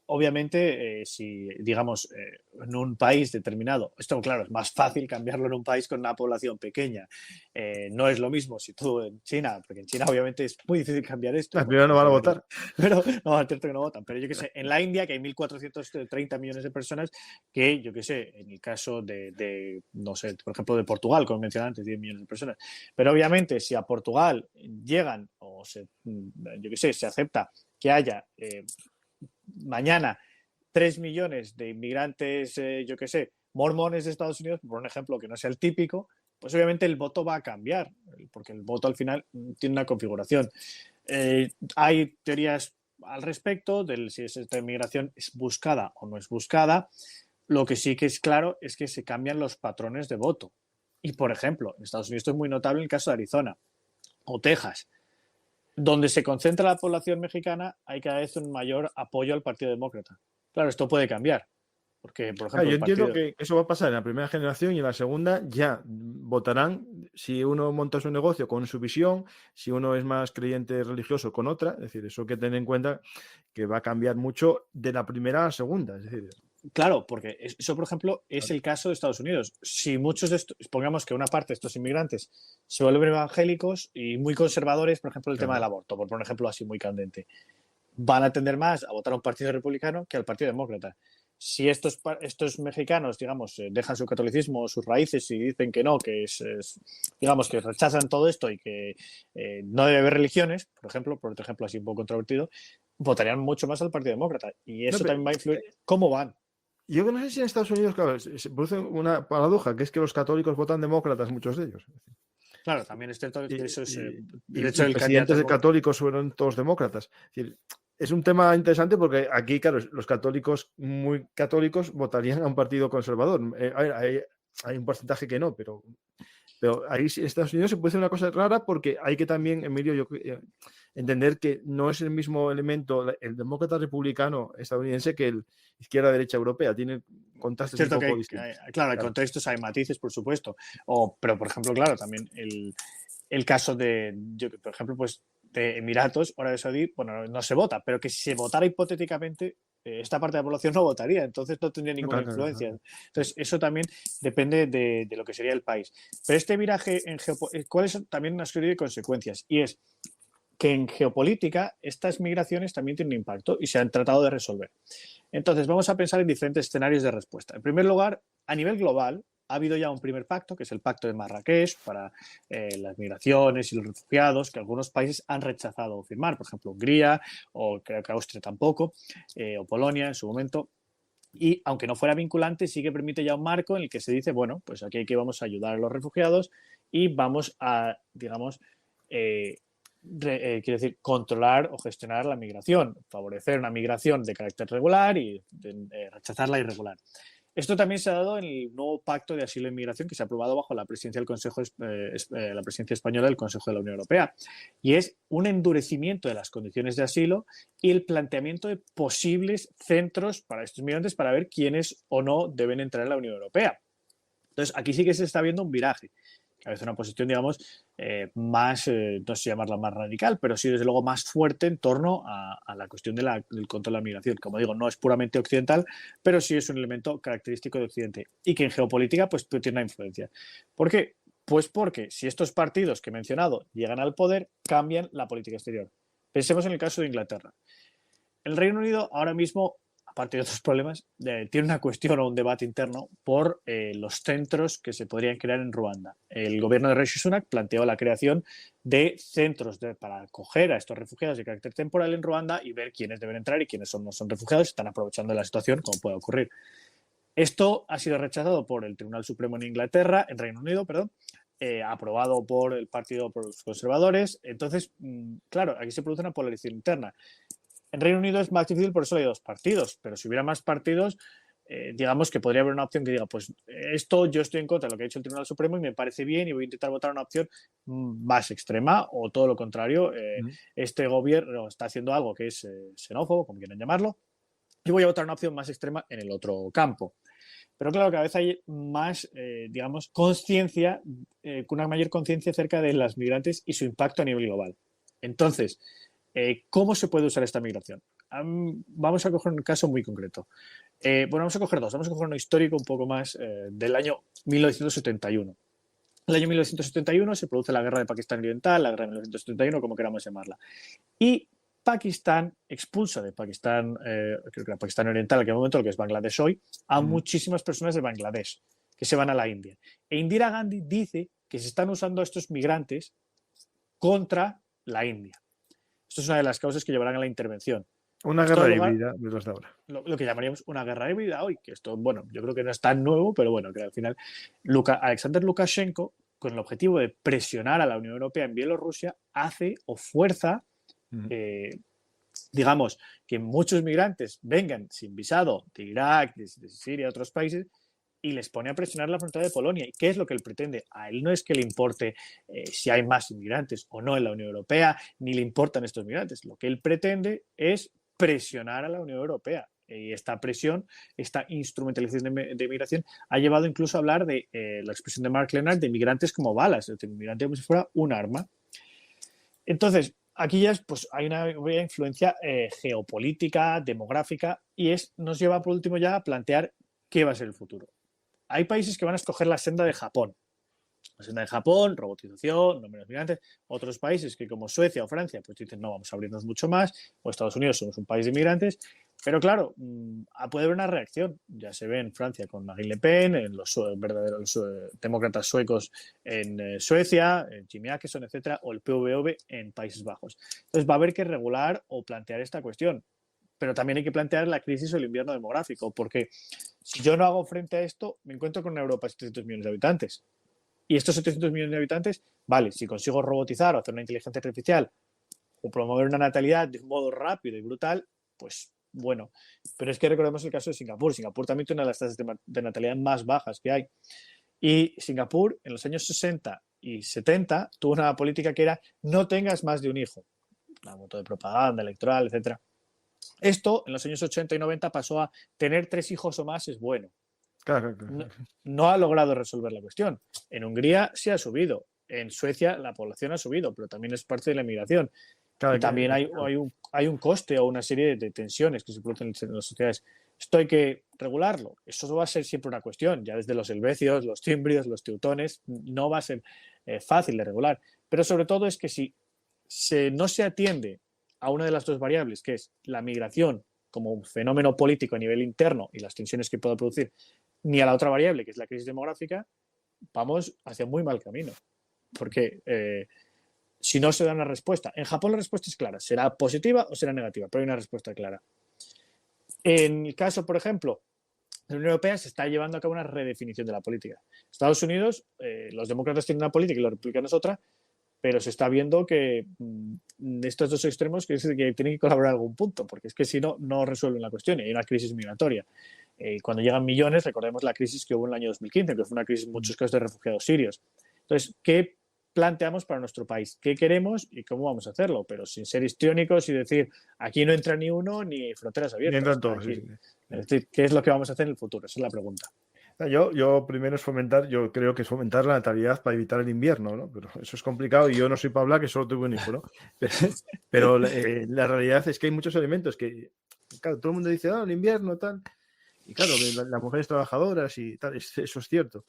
S2: obviamente, si, digamos, en un país determinado, esto, claro, es más fácil cambiarlo en un país con una población pequeña. No es lo mismo si tú en China, porque en China, obviamente, es muy difícil cambiar esto,
S1: Al
S2: porque
S1: primero no van a
S2: prefieren
S1: votar.
S2: pero no, es cierto que no votan. Pero yo que sé, en la India, que hay 1.430 millones de personas, que yo que sé, en el caso no sé, por ejemplo, de Portugal, como mencioné antes, 10 millones de personas. Pero obviamente, si a Portugal llegan, yo que sé, se acepta que haya mañana 3 millones de inmigrantes, yo que sé, mormones de Estados Unidos, por un ejemplo que no sea el típico, pues obviamente el voto va a cambiar, porque el voto al final tiene una configuración. Hay teorías al respecto de si esta inmigración es buscada o no es buscada. Lo que sí que es claro es que se cambian los patrones de voto. Y, por ejemplo, en Estados Unidos esto es muy notable en el caso de Arizona o Texas. Donde se concentra la población mexicana, hay cada vez un mayor apoyo al Partido Demócrata. Claro, esto puede cambiar, porque, por ejemplo,
S1: Yo
S2: el
S1: entiendo
S2: partido...
S1: que eso va a pasar en la primera generación y en la segunda ya votarán si uno monta su negocio con su visión, si uno es más creyente religioso con otra. Es decir, eso hay que tener en cuenta que va a cambiar mucho de la primera a la segunda. Es decir,
S2: Claro, porque eso, por ejemplo, es
S1: claro,
S2: el caso de Estados Unidos. Si muchos de estos, pongamos que una parte de estos inmigrantes se vuelven evangélicos y muy conservadores, por ejemplo, el tema del
S1: claro.
S2: aborto, por un ejemplo así muy candente, van a tender más a votar a un partido republicano que al partido demócrata. Si estos mexicanos, digamos, dejan su catolicismo, sus raíces y dicen que no, digamos, que rechazan todo esto y que no debe haber religiones, por otro ejemplo así un poco controvertido, votarían mucho más al Partido Demócrata. Y
S1: No,
S2: eso
S1: pero,
S2: también va a influir cómo van.
S1: yo no sé si en Estados Unidos, claro, se produce una paradoja, que es que los católicos votan demócratas, muchos de ellos.
S2: Claro, también es cierto
S1: Y,
S2: que eso es
S1: y-
S2: el hecho
S1: y
S2: del candidato
S1: presidentes de
S2: demócrata.
S1: católicos fueron todos demócratas. Es decir, es un tema interesante porque aquí, claro, los católicos muy católicos votarían a un partido conservador. A ver, hay un porcentaje que no, pero ahí en Estados Unidos se puede hacer una cosa rara porque hay que también, Emilio, entender que no es el mismo elemento el demócrata republicano estadounidense que el izquierda-derecha europea. Tiene
S2: Es
S1: contrastes un
S2: cierto que
S1: poco distintos.
S2: claro, hay
S1: Claro,
S2: contextos, hay matices, por supuesto. Pero, por ejemplo, claro, también el caso por ejemplo, pues de Emiratos o Arabia Saudí, bueno, no se vota, pero que si se votara hipotéticamente, esta parte de la población no votaría, entonces no tendría
S1: no,
S2: ninguna
S1: claro, claro,
S2: influencia.
S1: claro.
S2: Entonces, eso también depende de lo que sería el país. Pero este viraje ¿cuáles son también una serie de consecuencias? Y es que en geopolítica estas migraciones también tienen un impacto y se han tratado de resolver. Entonces, vamos a pensar en diferentes escenarios de respuesta. En primer lugar, a nivel global, ha habido ya un primer pacto, que es el Pacto de Marrakech, para las migraciones y los refugiados, que algunos países han rechazado firmar, por ejemplo, Hungría, o creo que Austria tampoco, o Polonia en su momento. Y aunque no fuera vinculante, sí que permite ya un marco en el que se dice, bueno, pues aquí que vamos a ayudar a los refugiados y vamos a, digamos, eh, quiero decir, controlar o gestionar la migración, favorecer una migración de carácter regular y rechazar la irregular. Esto también se ha dado en el nuevo pacto de asilo e inmigración que se ha aprobado bajo la presidencia del Consejo, la presidencia española del Consejo de la Unión Europea. Y es un endurecimiento de las condiciones de asilo y el planteamiento de posibles centros para estos migrantes para ver quiénes o no deben entrar en la Unión Europea. Entonces, aquí sí que se está viendo un viraje, que a veces una posición, digamos, más, no sé si llamarla más radical, pero sí, desde luego, más fuerte en torno a la cuestión del control de la migración. Como digo, no es puramente occidental, pero sí es un elemento característico de Occidente y que en geopolítica pues tiene una influencia. ¿Por qué? Pues porque si estos partidos que he mencionado llegan al poder, cambian la política exterior. Pensemos en el caso de Inglaterra. El Reino Unido ahora mismo, aparte de otros problemas, tiene una cuestión o un debate interno por los centros que se podrían crear en Ruanda. El gobierno de Rishi Sunak planteó la creación de centros para acoger a estos refugiados de carácter temporal en Ruanda y ver quiénes deben entrar y quiénes no son refugiados y están aprovechando la situación, como puede ocurrir. Esto ha sido rechazado por el Tribunal Supremo en Inglaterra, en Reino Unido, perdón, aprobado por el partido, por los conservadores. Entonces, claro, aquí se produce una polarización interna. En Reino Unido es más difícil, por eso hay dos partidos, pero si hubiera más partidos, digamos que podría haber una opción que diga, pues esto yo estoy en contra de lo que ha hecho el Tribunal Supremo y me parece bien y voy a intentar votar una opción más extrema o todo lo contrario, este gobierno está haciendo algo que es xenófobo, como quieran llamarlo, y voy a votar una opción más extrema en el otro campo. Pero claro, cada vez hay más, digamos, conciencia, una mayor conciencia acerca de las migrantes y su impacto a nivel global. Entonces, ¿cómo se puede usar esta migración? vamos a coger un caso muy concreto. Bueno, vamos a coger dos. Vamos a coger uno histórico un poco más del año 1971. En el año 1971 se produce la guerra de Pakistán Oriental, la guerra de 1971, como queramos llamarla. Y Pakistán expulsa de Pakistán, creo que era Pakistán Oriental, en aquel momento, lo que es Bangladesh hoy, a muchísimas personas de Bangladesh que se van a la India. E Indira Gandhi dice que se están usando a estos migrantes contra la India. Esto es una de las causas que llevarán a la intervención.
S1: Una guerra híbrida de los de ahora.
S2: Lo que llamaríamos una guerra híbrida hoy, que esto, bueno, yo creo que no es tan nuevo, pero bueno, que al final Alexander Lukashenko, con el objetivo de presionar a la Unión Europea en Bielorrusia, hace o fuerza, digamos, que muchos migrantes vengan sin visado de Irak, de Siria, de otros países, y les pone a presionar la frontera de Polonia. ¿Y qué es lo que él pretende? A él no es que le importe si hay más inmigrantes o no en la Unión Europea, ni le importan estos migrantes. Lo que él pretende es presionar a la Unión Europea. Y esta presión, esta instrumentalización de migración, ha llevado incluso a hablar de la expresión de Mark Leonard de migrantes como balas, es decir, migrante como si fuera un arma. Entonces, aquí ya pues, hay una influencia geopolítica, demográfica, y nos lleva por último ya a plantear qué va a ser el futuro. Hay países que van a escoger la senda de Japón. La senda de Japón, robotización, no menos migrantes. Otros países que como Suecia o Francia pues dicen no, vamos a abrirnos mucho más. O Estados Unidos somos un país de inmigrantes. Pero claro, puede haber una reacción. Ya se ve en Francia con Marine Le Pen, en los verdaderos demócratas suecos en Suecia, en Jimmy Åkesson, etcétera, o el PVV en Países Bajos. Entonces va a haber que regular o plantear esta cuestión. Pero también hay que plantear la crisis o el invierno demográfico, porque si yo no hago frente a esto, me encuentro con una Europa de 700 millones de habitantes. Y estos 700 millones de habitantes, vale, si consigo robotizar o hacer una inteligencia artificial o promover una natalidad de un modo rápido y brutal, pues bueno. Pero es que recordemos el caso de Singapur. Singapur también tiene una de las tasas de natalidad más bajas que hay. Y Singapur, en los años 60 y 70, tuvo una política que era no tengas más de un hijo. Una moto de propaganda electoral, etcétera. Esto, en los años 80 y 90, pasó a tener 3 hijos o más es bueno.
S1: Claro.
S2: No ha logrado resolver la cuestión. En Hungría sí ha subido. En Suecia la población ha subido, pero también es parte de la inmigración. Claro, y también hay un coste o una serie de tensiones que se producen en las sociedades. Esto hay que regularlo. Eso va a ser siempre una cuestión. Ya desde los helvecios, los timbrios, los teutones, no va a ser fácil de regular. Pero sobre todo es que si no se atiende a una de las dos variables, que es la migración como un fenómeno político a nivel interno y las tensiones que pueda producir, ni a la otra variable, que es la crisis demográfica, vamos hacia muy mal camino. Porque si no se da una respuesta, en Japón la respuesta es clara, será positiva o será negativa, pero hay una respuesta clara. En el caso, por ejemplo, de la Unión Europea se está llevando a cabo una redefinición de la política. Estados Unidos, los demócratas tienen una política y los republicanos otra, pero se está viendo que estos dos extremos que tienen que colaborar en algún punto, porque es que si no, no resuelven la cuestión y hay una crisis migratoria. Cuando llegan millones, recordemos la crisis que hubo en el año 2015, que fue una crisis en muchos casos de refugiados sirios. Entonces, ¿qué planteamos para nuestro país? ¿Qué queremos y cómo vamos a hacerlo? Pero sin ser histriónicos y decir, aquí no entra ni uno ni fronteras abiertas.
S1: Entran todos, sí.
S2: Es decir, ¿qué es lo que vamos a hacer en el futuro? Esa es la pregunta.
S1: Yo primero yo creo que es fomentar la natalidad para evitar el invierno, ¿no? Pero eso es complicado y yo no soy para hablar que solo tengo un hijo, ¿no? Pero la realidad es que hay muchos elementos que, claro, todo el mundo dice, el invierno, tal. Y claro, las mujeres trabajadoras y tal, eso es cierto.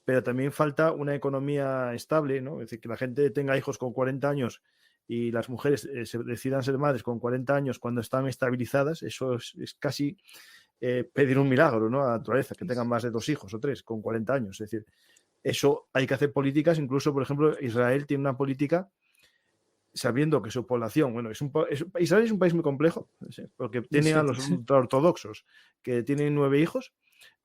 S1: Pero también falta una economía estable, ¿no? Es decir, que la gente tenga hijos con 40 años y las mujeres se decidan ser madres con 40 años cuando están estabilizadas, eso es casi pedir un milagro, ¿no? A la naturaleza, que tengan más de 2 hijos o 3 con 40 años. Es decir, eso hay que hacer políticas. Incluso, por ejemplo, Israel tiene una política sabiendo que su población, bueno, Israel es un país muy complejo, porque tiene a los ultraortodoxos que tienen 9 hijos,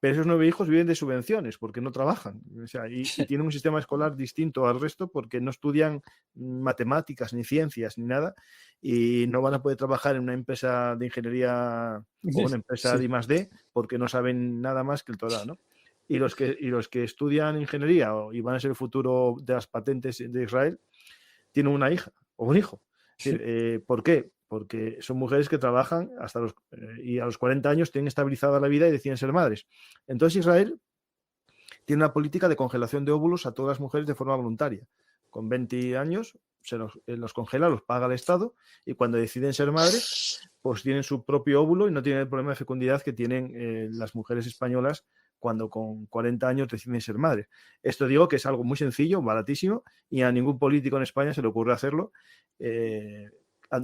S1: pero esos 9 hijos viven de subvenciones porque no trabajan. O sea, y tienen un sistema escolar distinto al resto porque no estudian matemáticas, ni ciencias, ni nada, y no van a poder trabajar en una empresa de ingeniería o una empresa de I+D porque no saben nada más que el Torá, ¿no? Y los que estudian ingeniería y van a ser el futuro de las patentes de Israel tienen una hija o un hijo. ¿Por qué? Porque son mujeres que trabajan y a los 40 años tienen estabilizada la vida y deciden ser madres. Entonces Israel tiene una política de congelación de óvulos a todas las mujeres de forma voluntaria. Con 20 años se los congela, los paga el Estado y cuando deciden ser madres, pues tienen su propio óvulo y no tienen el problema de fecundidad que tienen las mujeres españolas cuando con 40 años deciden ser madres. Esto digo que es algo muy sencillo, baratísimo, y a ningún político en España se le ocurre hacerlo,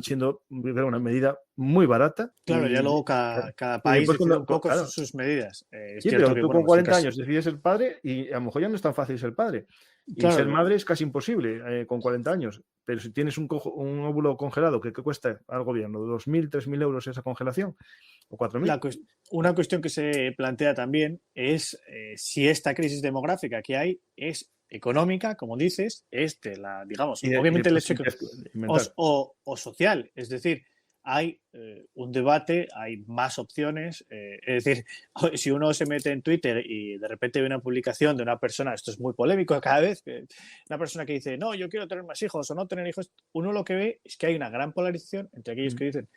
S1: siendo una medida muy barata.
S2: Claro, ya luego cada país decide un poco
S1: claro,
S2: sus medidas. Es
S1: sí,
S2: cierto
S1: pero
S2: que,
S1: tú
S2: bueno,
S1: con
S2: pues en
S1: 40
S2: caso,
S1: años decides ser padre y a lo mejor ya no es tan fácil ser padre. Y ser
S2: claro,
S1: madre es casi imposible con 40 años. Pero si tienes un óvulo congelado, ¿qué cuesta al gobierno? ¿2.000, 3.000 euros esa congelación? ¿O 4.000?
S2: una cuestión que se plantea también es si esta crisis demográfica que hay es económica, como dices, es de la, digamos,
S1: Y
S2: obviamente el
S1: después
S2: hecho que,
S1: inventar.
S2: o social, es decir, hay un debate, hay más opciones, es decir, si uno se mete en Twitter y de repente ve una publicación de una persona, esto es muy polémico cada vez, una persona que dice, no, yo quiero tener más hijos o no tener hijos, uno lo que ve es que hay una gran polarización entre aquellos que dicen,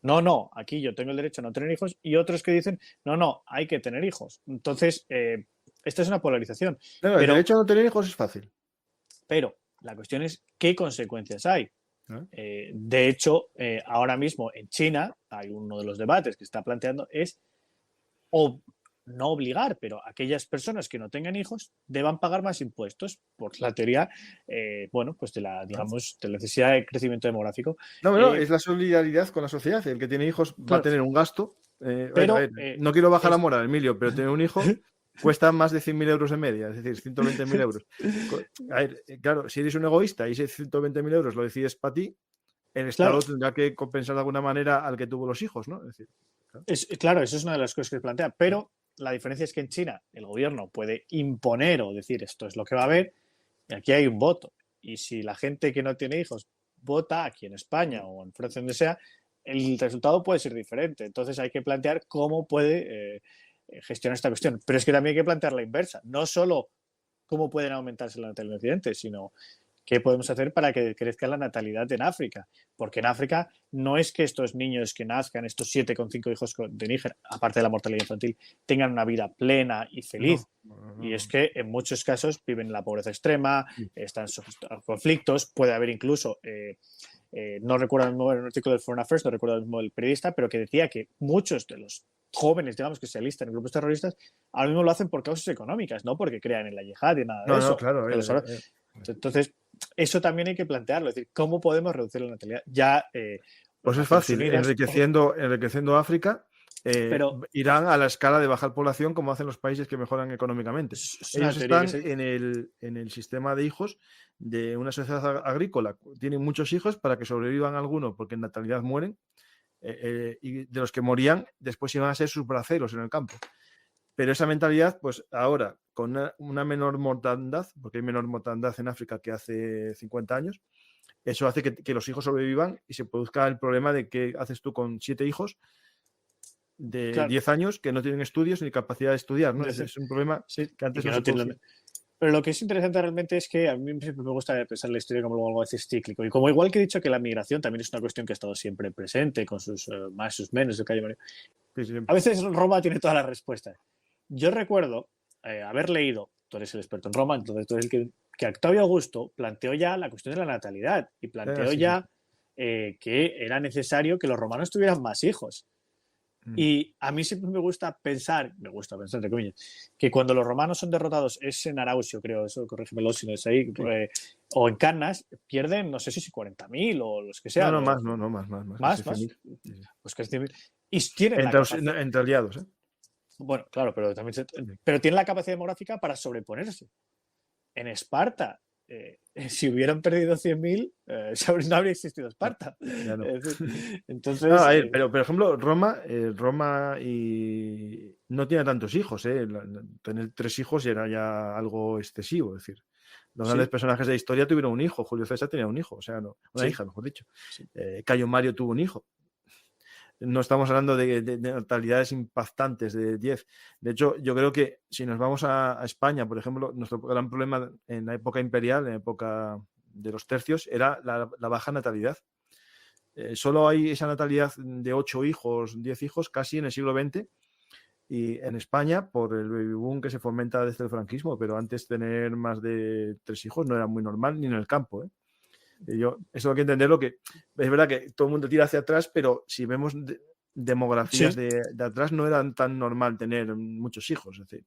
S2: no, no, aquí yo tengo el derecho a no tener hijos y otros que dicen, no, no, hay que tener hijos. Entonces, esta es una polarización.
S1: No, el
S2: Pero,
S1: derecho a no tener hijos es fácil.
S2: pero la cuestión es qué consecuencias hay.
S1: ¿No?
S2: De hecho, ahora mismo en China hay uno de los debates que está planteando es o no obligar, pero aquellas personas que no tengan hijos deban pagar más impuestos por la teoría, bueno, pues de la,
S1: ¿No?
S2: digamos, de la necesidad de crecimiento demográfico.
S1: No, no, es la solidaridad con la sociedad. El que tiene hijos va a
S2: Claro,
S1: tener un gasto. A
S2: pero
S1: ver, no quiero bajar la
S2: es,
S1: moral, Emilio, pero tener un hijo cuesta más de 100.000 euros en media, es decir, 120.000 euros. A ver, claro, si eres un egoísta y ese 120.000 euros lo decides para ti, el
S2: claro,
S1: Estado tendrá que compensar de alguna manera al que tuvo los hijos, ¿no? Es decir, claro,
S2: claro, eso es una de las cosas que se plantea, pero la diferencia es que en China el gobierno puede imponer o decir esto es lo que va a haber y aquí hay un voto. Y si la gente que no tiene hijos vota aquí en España o en Francia, donde sea, el resultado puede ser diferente. Entonces hay que plantear cómo puede gestionar esta cuestión. Pero es que también hay que plantear la inversa. No solo cómo pueden aumentarse la natalidad en Occidente, sino qué podemos hacer para que crezca la natalidad en África. Porque en África no es que estos niños que nazcan, estos 7,5 hijos de Níger, aparte de la mortalidad infantil, tengan una vida plena y feliz.
S1: no,
S2: Y es
S1: no.
S2: que en muchos casos viven en la pobreza extrema, están a conflictos, puede haber incluso, no recuerdo el mismo el artículo del Foreign Affairs, no recuerdo el mismo del periodista, pero que decía que muchos de los jóvenes, digamos, que se alistan en grupos terroristas, ahora mismo lo hacen por causas económicas, no porque crean en la yihad y nada de
S1: No,
S2: eso.
S1: claro.
S2: Entonces, eso también hay que plantearlo, es decir, ¿cómo podemos reducir la natalidad? Ya
S1: Pues es
S2: Naciones
S1: fácil,
S2: Unidas,
S1: enriqueciendo África,
S2: pero
S1: irán a la escala de bajar población como hacen los países que mejoran económicamente.
S2: es una
S1: Ellos
S2: teoría que
S1: están
S2: se...
S1: en el sistema de hijos de una sociedad agrícola. Tienen muchos hijos para que sobrevivan algunos porque en natalidad mueren y de los que morían después iban a ser sus braceros en el campo. Pero esa mentalidad, pues ahora, con una menor mortandad, porque hay menor mortandad en África que hace 50 años, eso hace que los hijos sobrevivan y se produzca el problema de qué haces tú con 7 hijos de
S2: Claro,
S1: 10 años que no tienen estudios ni capacidad de estudiar, ¿no?
S2: desde,
S1: Es un problema
S2: sí,
S1: que
S2: y
S1: antes
S2: que
S1: no se
S2: no tiene...
S1: producía.
S2: Pero lo que es interesante realmente es que a mí siempre me gusta pensar la historia como algo a veces cíclico. Y como igual que he dicho que la migración también es una cuestión que ha estado siempre presente, con sus más, sus menos, de calle María.
S1: Sí, sí.
S2: A veces Roma tiene todas las respuestas. Yo recuerdo haber leído, tú eres el experto en Roma, entonces tú eres el que Octavio Augusto planteó ya la cuestión de la natalidad y planteó
S1: Sí, sí.
S2: ya que era necesario que los romanos tuvieran más hijos.
S1: Mm.
S2: Y a mí siempre me gusta pensar, entre comillas, que cuando los romanos son derrotados, es en Arausio, creo, eso, corrígemelo si no es ahí,
S1: Sí.
S2: o en Cannas, pierden, no sé si 40.000 o los que
S1: No,
S2: sean,
S1: no,
S2: o
S1: más, casi
S2: más,
S1: 100.000. Sí, sí.
S2: pues casi 100.000, y tienen la capacidad,
S1: Entre aliados, ¿eh?
S2: bueno, claro, pero también
S1: Sí.
S2: pero tienen la capacidad demográfica para sobreponerse. En Esparta, si hubieran perdido 100.000, no habría existido
S1: No,
S2: Esparta.
S1: ya no.
S2: Es decir,
S1: No,
S2: entonces,
S1: a ver, pero por ejemplo, Roma y no tiene tantos hijos, ¿eh? Tener 3 hijos era ya algo excesivo, es decir, los grandes
S2: sí,
S1: personajes de la historia tuvieron un hijo, Julio César tenía un hijo, o sea, no, una
S2: sí,
S1: hija, mejor dicho.
S2: sí.
S1: Cayo Mario tuvo un hijo. No estamos hablando de natalidades impactantes de 10. De hecho, yo creo que si nos vamos a España, por ejemplo, nuestro gran problema en la época imperial, en la época de los tercios, era la baja natalidad. Solo hay esa natalidad de 8 hijos, 10 hijos, casi en el siglo XX, y en España, por el baby boom que se fomenta desde el franquismo, pero antes tener más de 3 hijos no era muy normal, ni en el campo, ¿eh? Eso hay que entenderlo, que es verdad que todo el mundo tira hacia atrás, pero si vemos demografías
S2: Sí,
S1: de atrás, no era tan normal tener muchos hijos. Es decir,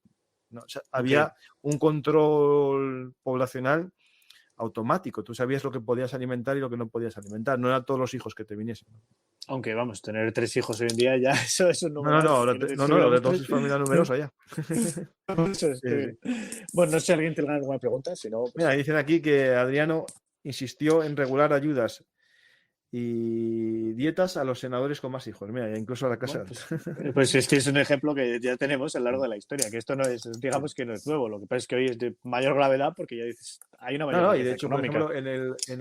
S1: no, o sea,
S2: ok.
S1: había un control poblacional automático. Tú sabías lo que podías alimentar y lo que no podías alimentar. No eran todos los hijos que te viniesen.
S2: Aunque vamos, tener 3 hijos hoy en día ya eso es un
S1: No, no,
S2: número
S1: no,
S2: alto.
S1: ahora,
S2: Quiero decir,
S1: no,
S2: si
S1: no, ahora
S2: hubiéramos
S1: todos
S2: tres,
S1: es familia numerosa ya.
S2: eso es, qué
S1: Sí,
S2: bien.
S1: sí.
S2: Bueno, no sé si alguien tiene alguna pregunta, si no,
S1: Mira,
S2: pues
S1: dicen aquí que Adriano insistió en regular ayudas y dietas a los senadores con más hijos. Mira, incluso a la Casa
S2: bueno,
S1: Alta.
S2: pues es que es un ejemplo que ya tenemos a lo largo de la historia, que esto no es, digamos que no es nuevo, lo que pasa es que hoy es de mayor gravedad porque ya dices, hay una
S1: No,
S2: mayor
S1: no, y de
S2: riqueza
S1: hecho, por
S2: económica.
S1: ejemplo,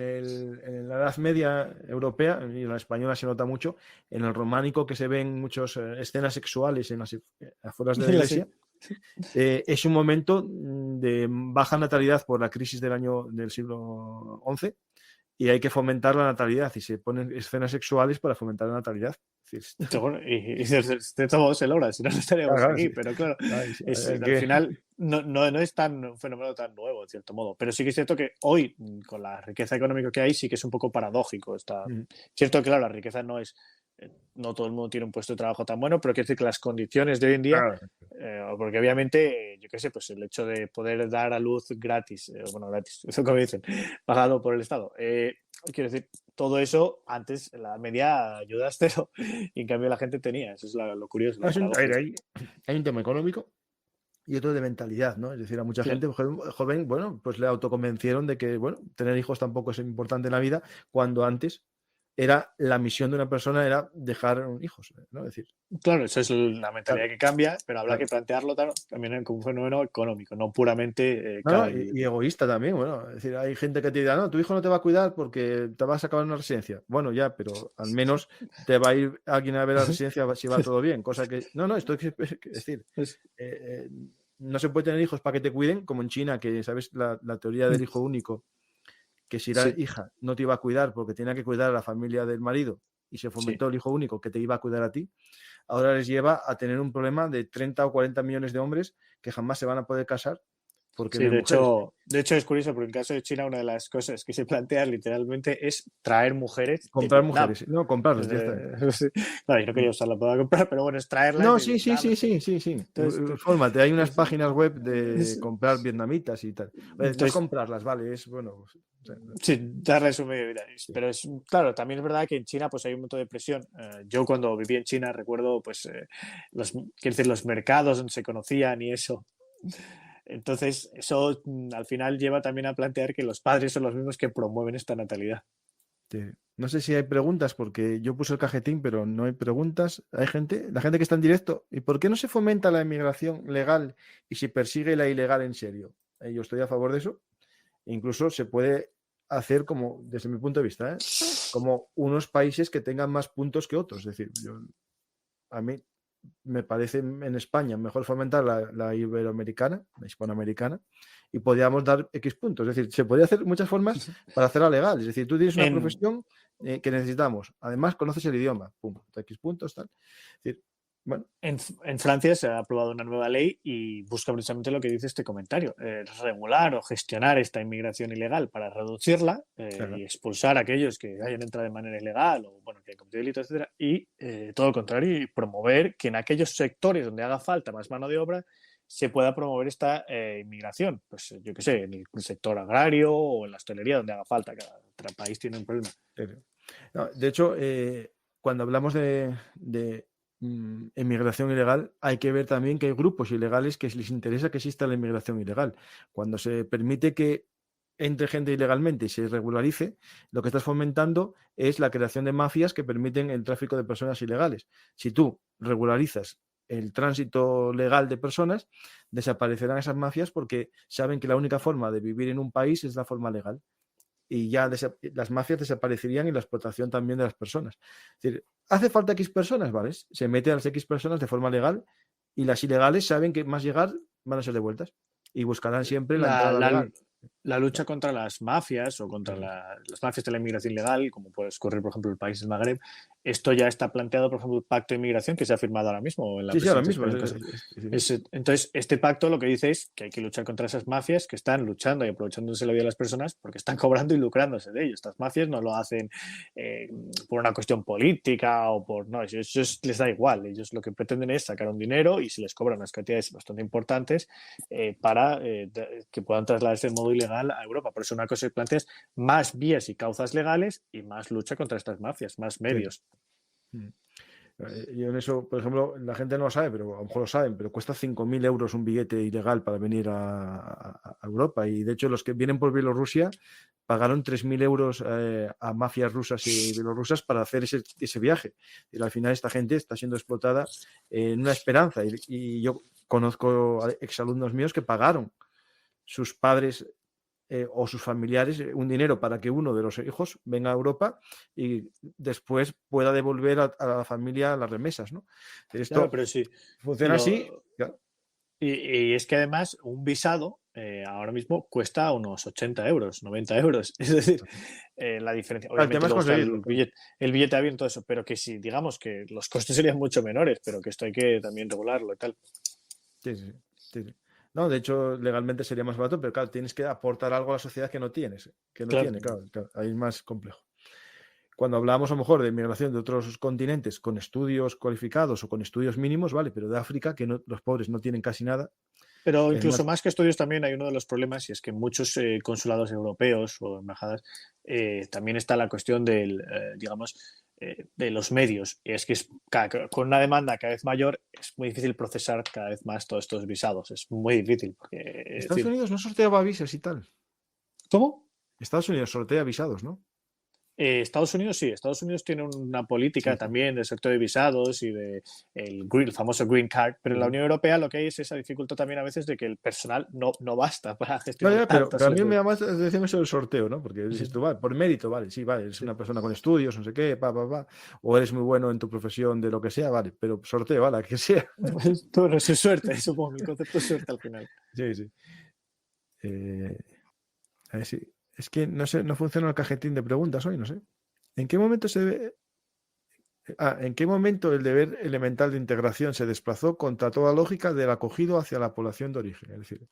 S1: en la Edad Media europea, y en la española se nota mucho, en el románico que se ven muchas escenas sexuales en las afueras de la iglesia, es un momento de baja natalidad por la crisis del siglo XI y hay que fomentar la natalidad y se ponen escenas sexuales para fomentar la natalidad. Es decir,
S2: Bueno, y de todo modo se logra, si no, no estaríamos
S1: claro,
S2: aquí,
S1: sí.
S2: pero claro,
S1: Hay
S2: al
S1: que...
S2: final no es un fenómeno tan nuevo, en cierto modo, pero sí que es cierto que hoy, con la riqueza económica que hay, sí que es un poco paradójico. Cierto que, claro, la riqueza no todo el mundo tiene un puesto de trabajo tan bueno, pero quiere decir que las condiciones de hoy en día,
S1: Claro,
S2: porque obviamente, yo qué sé, pues el hecho de poder dar a luz gratis, bueno, gratis, eso como dicen, pagado por el Estado, quiero decir, todo eso antes, en la media, ayudas cero, y en cambio la gente tenía, eso es lo curioso, la paradoja.
S1: hay un tema económico y otro de mentalidad, ¿no? Es decir, a mucha
S2: Claro.
S1: gente joven, bueno, pues le autoconvencieron de que, bueno, tener hijos tampoco es importante en la vida, cuando antes era la misión de una persona era dejar hijos, ¿no? Es decir,
S2: Claro, esa es la mentalidad
S1: claro,
S2: que cambia, pero habrá que
S1: claro.
S2: plantearlo también como un fenómeno económico, no puramente
S1: No, no,
S2: cara
S1: y,
S2: al...
S1: y egoísta también, bueno, es decir, hay gente que te dirá, no, tu hijo no te va a cuidar porque te vas a acabar en una residencia. Bueno, ya, pero al menos te va a ir alguien a ver la residencia si va todo bien, cosa que, no, no, esto es decir, eh, eh, no se puede tener hijos para que te cuiden, como en China, que sabes la teoría del hijo único, que si la
S2: Sí,
S1: hija no te iba a cuidar porque tenía que cuidar a la familia del marido y se
S2: sí.
S1: fomentó el hijo único que te iba a cuidar a ti, ahora les lleva a tener un problema de 30 o 40 millones de hombres que jamás se van a poder casar porque no
S2: Sí,
S1: hay mujeres.
S2: de hecho es curioso, porque en el caso de China una de las cosas que se plantea literalmente es traer mujeres de
S1: Comprar
S2: Vietnam.
S1: mujeres, no, comprarlas directamente.
S2: Sí. Claro, yo no quería usar la palabra comprar, pero bueno, es traerlas
S1: No,
S2: de
S1: sí, sí,
S2: Vietnam.
S1: sí, sí, sí, sí.
S2: Entonces,
S1: Fórmate, hay unas páginas web de
S2: es-
S1: comprar vietnamitas y tal. No es
S2: entonces,
S1: comprarlas, vale, es bueno. O sea,
S2: sí, darle su medio de vida.
S1: sí.
S2: Pero claro, también es verdad que en China pues hay un montón de presión. Yo cuando viví en China recuerdo pues quiero decir, los mercados donde se conocían y eso. Entonces, eso al final lleva también a plantear que los padres son los mismos que promueven esta natalidad.
S1: No sé si hay preguntas porque yo puse el cajetín, pero no hay preguntas. Hay gente, la gente que está en directo. ¿Y por qué no se fomenta la inmigración legal y se persigue la ilegal en serio? Yo estoy a favor de eso. Incluso se puede hacer como, desde mi punto de vista, como unos países que tengan más puntos que otros. Es decir, a mí me parece en España mejor fomentar la iberoamericana, la hispanoamericana, y podríamos dar X puntos. Es decir, se podría hacer muchas formas para hacerla legal. Es decir, tú tienes una
S2: En,
S1: profesión que necesitamos. Además, conoces el idioma. Pum, X puntos, tal. Es decir, bueno,
S2: en Francia se ha aprobado una nueva ley y busca precisamente lo que dice este comentario, regular o gestionar esta inmigración ilegal para reducirla y
S1: claro.
S2: expulsar a aquellos que hayan entrado de manera ilegal o bueno, que han cometido delitos, etcétera, y todo lo contrario, y promover que en aquellos sectores donde haga falta más mano de obra se pueda promover esta inmigración. Pues yo qué sé, en el sector agrario o en la hostelería donde haga falta. Cada país tiene un problema.
S1: No, de hecho, cuando hablamos de inmigración ilegal, hay que ver también que hay grupos ilegales que les interesa que exista la inmigración ilegal. Cuando se permite que entre gente ilegalmente y se regularice, lo que estás fomentando es la creación de mafias que permiten el tráfico de personas ilegales. Si tú regularizas el tránsito legal de personas, desaparecerán esas mafias porque saben que la única forma de vivir en un país es la forma legal y ya las mafias desaparecerían y la explotación también de las personas. Es decir, ¿hace falta X personas? Vale, se mete a las X personas de forma legal y las ilegales saben que más llegar van a ser devueltas y buscarán siempre la
S2: La,
S1: entrada
S2: la,
S1: legal.
S2: la lucha contra las mafias o contra las mafias de la inmigración ilegal, como puede ocurrir, por ejemplo, en el país del Magreb, esto ya está planteado, por ejemplo, el pacto de inmigración que se ha firmado ahora mismo en la
S1: Sí, sí, ahora
S2: presidencia
S1: mismo.
S2: española. Entonces, este pacto lo que dice es que hay que luchar contra esas mafias que están luchando y aprovechándose la vida de las personas porque están cobrando y lucrándose de ello. Estas mafias no lo hacen por una cuestión política o por... No, ellos les da igual. Ellos lo que pretenden es sacar un dinero y se les cobran unas cantidades bastante importantes para que puedan trasladarse de modo ilegal a Europa. Por eso una cosa que plantea es más vías y cauzas legales y más lucha contra estas mafias, más medios.
S1: Sí. Yo en eso, por ejemplo, la gente no lo sabe, pero a lo mejor lo saben, pero cuesta 5.000 euros un billete ilegal para venir a Europa. Y de hecho, los que vienen por Bielorrusia pagaron 3.000 euros a mafias rusas y bielorrusas para hacer ese viaje. Y al final esta gente está siendo explotada en una esperanza. Y yo conozco exalumnos míos que pagaron sus padres o sus familiares un dinero para que uno de los hijos venga a Europa y después pueda devolver a la familia las remesas, ¿no? Esto
S2: claro, pero sí.
S1: funciona así. Claro.
S2: Y es que además un visado ahora mismo cuesta unos 80 euros, 90 euros. Es decir, la diferencia. Obviamente
S1: El tema es conseguirlo.
S2: El billete de avión, todo eso, pero que sí, digamos que los costes serían mucho menores, pero que esto hay que también regularlo y tal.
S1: Sí. No, de hecho, legalmente sería más barato, pero claro, tienes que aportar algo a la sociedad que no tienes, que no tiene, claro, ahí es más complejo. Cuando hablamos a lo mejor de migración de otros continentes con estudios cualificados o con estudios mínimos, vale, pero de África, que los pobres no tienen casi nada.
S2: Pero incluso más que estudios también hay uno de los problemas y es que en muchos consulados europeos o embajadas también está la cuestión del, digamos, de los medios. Y es que con una demanda cada vez mayor es muy difícil procesar cada vez más todos estos visados. Es muy difícil. Porque,
S1: Estados Unidos no sorteaba visas y tal.
S2: ¿Cómo?
S1: Estados Unidos sortea visados, ¿no?
S2: Estados Unidos sí, Estados Unidos tiene una política también del sector de visados y de el famoso Green Card, pero en la Unión Europea lo que hay es esa dificultad también a veces de que el personal no basta para gestionar.
S1: Pero a mí me llama la atención eso del sorteo, ¿no? Porque dices tú, vale, por mérito, vale, sí, vale, eres una persona con estudios, no sé qué, o eres muy bueno en tu profesión de lo que sea, vale, pero sorteo, vale, que sea.
S2: Bueno, es suerte, supongo, el concepto es suerte al final.
S1: Sí. A ver si... Es que no sé, no funciona el cajetín de preguntas hoy, no sé. ¿En qué momento ¿en qué momento el deber elemental de integración se desplazó contra toda lógica del acogido hacia la población de origen? Es decir,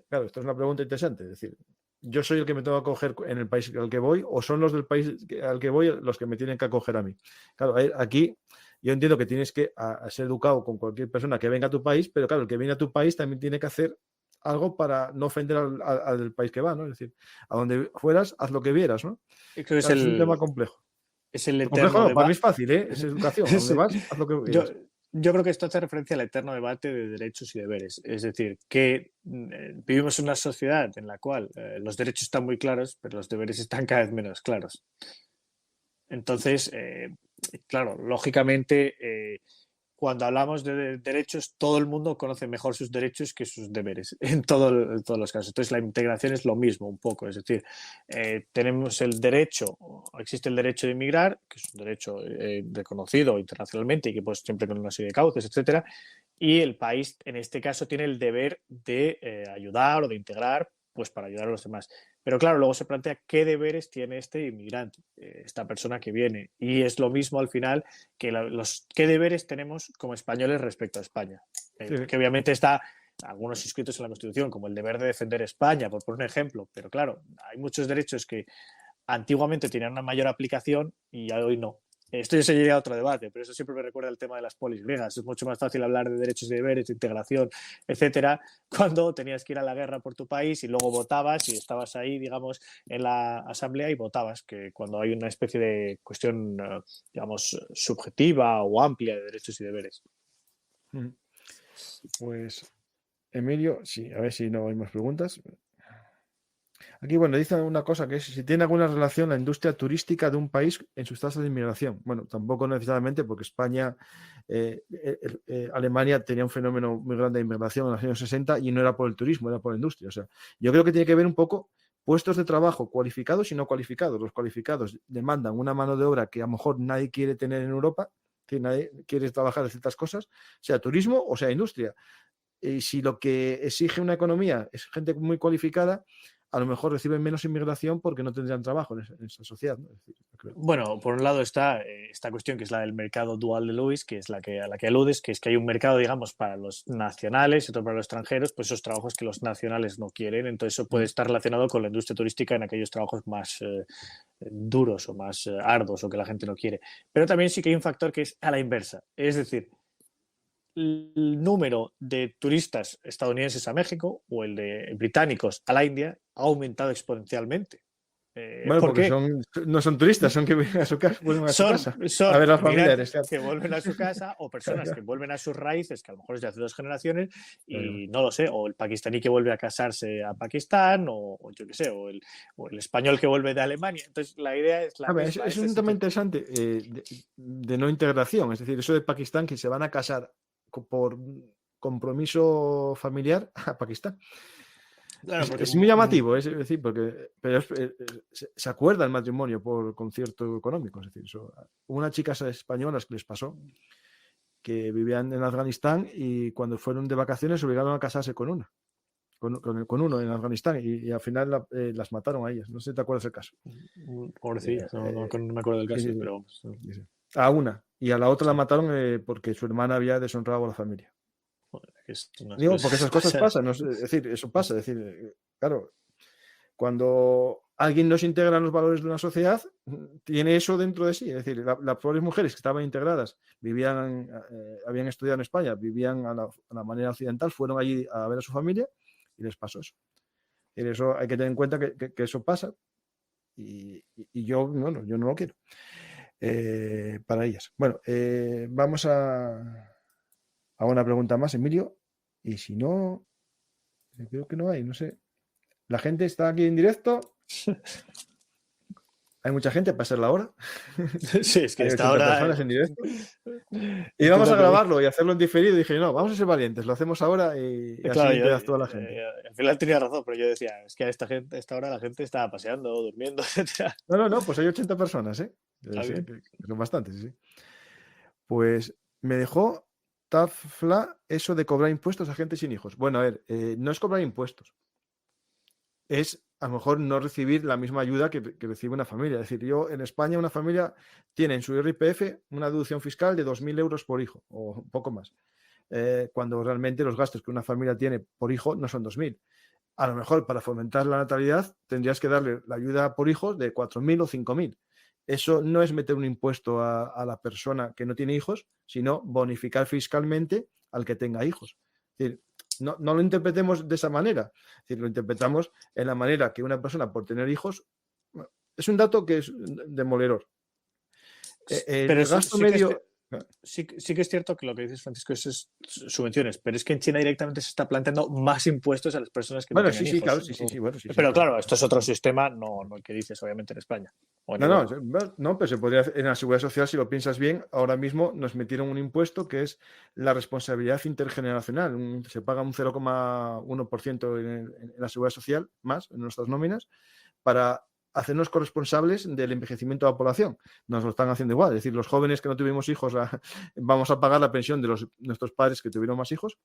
S1: claro, esto es una pregunta interesante. Es decir, ¿yo soy el que me tengo que acoger en el país al que voy o son los del país al que voy los que me tienen que acoger a mí? Claro, aquí yo entiendo que tienes que ser educado con cualquier persona que venga a tu país, pero claro, el que viene a tu país también tiene que hacer algo para no ofender al país que va, ¿no? Es decir, a donde fueras, haz lo que vieras, ¿no?
S2: Creo
S1: claro, es un tema complejo.
S2: Es el
S1: eterno complejo,
S2: debate.
S1: Para mí es fácil, ¿eh? Es educación. A donde vas, haz lo que vieras.
S2: Yo creo que esto hace referencia al eterno debate de derechos y deberes. Es decir, que vivimos en una sociedad en la cual los derechos están muy claros, pero los deberes están cada vez menos claros. Entonces, claro, lógicamente, cuando hablamos de derechos, todo el mundo conoce mejor sus derechos que sus deberes, en todos los casos. Entonces, la integración es lo mismo, un poco. Es decir, tenemos el derecho, existe el derecho de emigrar, que es un derecho reconocido internacionalmente y que pues siempre con una serie de cauces, etcétera. Y el país, en este caso, tiene el deber de ayudar o de integrar, pues para ayudar a los demás. Pero claro, luego se plantea qué deberes tiene este inmigrante, esta persona que viene. Y es lo mismo al final que qué deberes tenemos como españoles respecto a España. Que obviamente está algunos inscritos en la Constitución, como el deber de defender España, por poner un ejemplo. Pero claro, hay muchos derechos que antiguamente tenían una mayor aplicación y hoy no. Esto ya sería otro debate, pero eso siempre me recuerda el tema de las polis griegas. Es mucho más fácil hablar de derechos y deberes, de integración, etcétera, cuando tenías que ir a la guerra por tu país y luego votabas y estabas ahí, digamos, en la asamblea y votabas, que cuando hay una especie de cuestión, digamos, subjetiva o amplia de derechos y deberes.
S1: Pues, Emilio, sí, a ver si no hay más preguntas. Aquí, bueno, dice una cosa que es si tiene alguna relación la industria turística de un país en sus tasas de inmigración. Bueno, tampoco necesariamente porque España, Alemania tenía un fenómeno muy grande de inmigración en los años 60 y no era por el turismo, era por la industria. O sea, yo creo que tiene que ver un poco puestos de trabajo cualificados y no cualificados. Los cualificados demandan una mano de obra que a lo mejor nadie quiere tener en Europa, que nadie quiere trabajar en ciertas cosas, sea turismo o sea industria. si lo que exige una economía es gente muy cualificada, a lo mejor reciben menos inmigración porque no tendrían trabajo en esa sociedad, ¿no? Es decir, yo creo.
S2: Bueno, por un lado está esta cuestión que es la del mercado dual de Lewis, que es a la que aludes, que es que hay un mercado, digamos, para los nacionales y otro para los extranjeros, pues esos trabajos que los nacionales no quieren. Entonces eso puede estar relacionado con la industria turística en aquellos trabajos más duros o más arduos o que la gente no quiere. Pero también sí que hay un factor que es a la inversa. Es decir, el número de turistas estadounidenses a México o el de británicos a la India ha aumentado exponencialmente.
S1: Bueno,
S2: ¿Por
S1: porque
S2: qué?
S1: no son turistas, son que vienen a su casa, vuelven a su casa a ver
S2: Son
S1: a los
S2: inmigrantes
S1: familiares. Claro.
S2: que vuelven a su casa o personas que vuelven a sus raíces, que a lo mejor es de hace 2 generaciones,
S1: Claro.
S2: y no lo sé, o el pakistaní que vuelve a casarse a Pakistán, o yo qué sé, o el español que vuelve de Alemania. Entonces, la idea es la
S1: A ver,
S2: misma.
S1: es un tema interesante de no integración, es decir, eso de Pakistán que se van a casar por compromiso familiar a Pakistán.
S2: Claro, porque
S1: Es muy llamativo, es decir, pero se acuerda el matrimonio por concierto económico. Es decir, unas chicas españolas que les pasó que vivían en Afganistán y cuando fueron de vacaciones se obligaron a casarse con una, con uno en Afganistán y al final las mataron a ellas. No sé si te acuerdas del caso.
S2: pobrecillas, no me acuerdo del
S1: Sí,
S2: caso,
S1: sí,
S2: pero
S1: sí, sí. A una y a la otra la
S2: sí.
S1: mataron porque su hermana había deshonrado a la familia.
S2: Joder, es unas
S1: Digo, porque
S2: cosas
S1: esas cosas
S2: pasan.
S1: pasan, ¿no? Es decir, eso pasa. Es decir, claro, cuando alguien no se integra en los valores de una sociedad, tiene eso dentro de sí. Es decir, las pobres mujeres que estaban integradas, habían estudiado en España, vivían a la manera occidental, fueron allí a ver a su familia y les pasó eso. Y eso hay que tener en cuenta que eso pasa y yo, bueno, yo no lo quiero para ellas. Bueno, vamos a una pregunta más, Emilio. Y si no, creo que no hay, no sé. La gente está aquí en directo. Hay mucha gente para ser la hora.
S2: Sí, es que
S1: Hay
S2: esta
S1: 80
S2: hora
S1: personas en directo. Y vamos
S2: entiendo
S1: a
S2: que voy.
S1: grabarlo y hacerlo en diferido. Y dije, no, vamos a ser valientes, lo hacemos ahora y así
S2: Claro, yo
S1: interactúa la gente.
S2: al final tenía razón, pero yo decía, es que a esta hora la gente estaba paseando, durmiendo, etcétera.
S1: No, pues hay 80 personas, ¿eh?
S2: Ah,
S1: Sí,
S2: bien.
S1: que son bastantes, sí. Pues me dejó Tafla eso de cobrar impuestos a gente sin hijos. Bueno, a ver, no es cobrar impuestos. Es a lo mejor no recibir la misma ayuda que recibe una familia. Es decir, yo en España una familia tiene en su IRPF una deducción fiscal de 2.000 euros por hijo o un poco más, cuando realmente los gastos que una familia tiene por hijo no son 2.000. A lo mejor para fomentar la natalidad tendrías que darle la ayuda por hijos de 4.000 o 5.000. Eso no es meter un impuesto a la persona que no tiene hijos, sino bonificar fiscalmente al que tenga hijos. Es decir, no lo interpretemos de esa manera. Es decir, lo interpretamos en la manera que una persona por tener hijos, es un dato que es demoledor.
S2: Pero
S1: El
S2: sí,
S1: gasto medio...
S2: sí que es cierto que lo que dices, Francisco, es subvenciones, pero es que en China directamente se está planteando más impuestos a las personas que no
S1: Bueno,
S2: tengan
S1: sí, claro,
S2: hijos.
S1: sí, bueno, sí,
S2: Pero
S1: claro.
S2: claro, esto es otro sistema, no el que dices, obviamente, en España o en
S1: No,
S2: Europa.
S1: no, pero se podría hacer en la seguridad social, si lo piensas bien, ahora mismo nos metieron un impuesto que es la responsabilidad intergeneracional. Se paga un 0,1% en la seguridad social, más en nuestras nóminas, para hacernos corresponsables del envejecimiento de la población. Nos lo están haciendo igual. Es decir, los jóvenes que no tuvimos hijos, vamos a pagar la pensión de nuestros padres que tuvieron más hijos.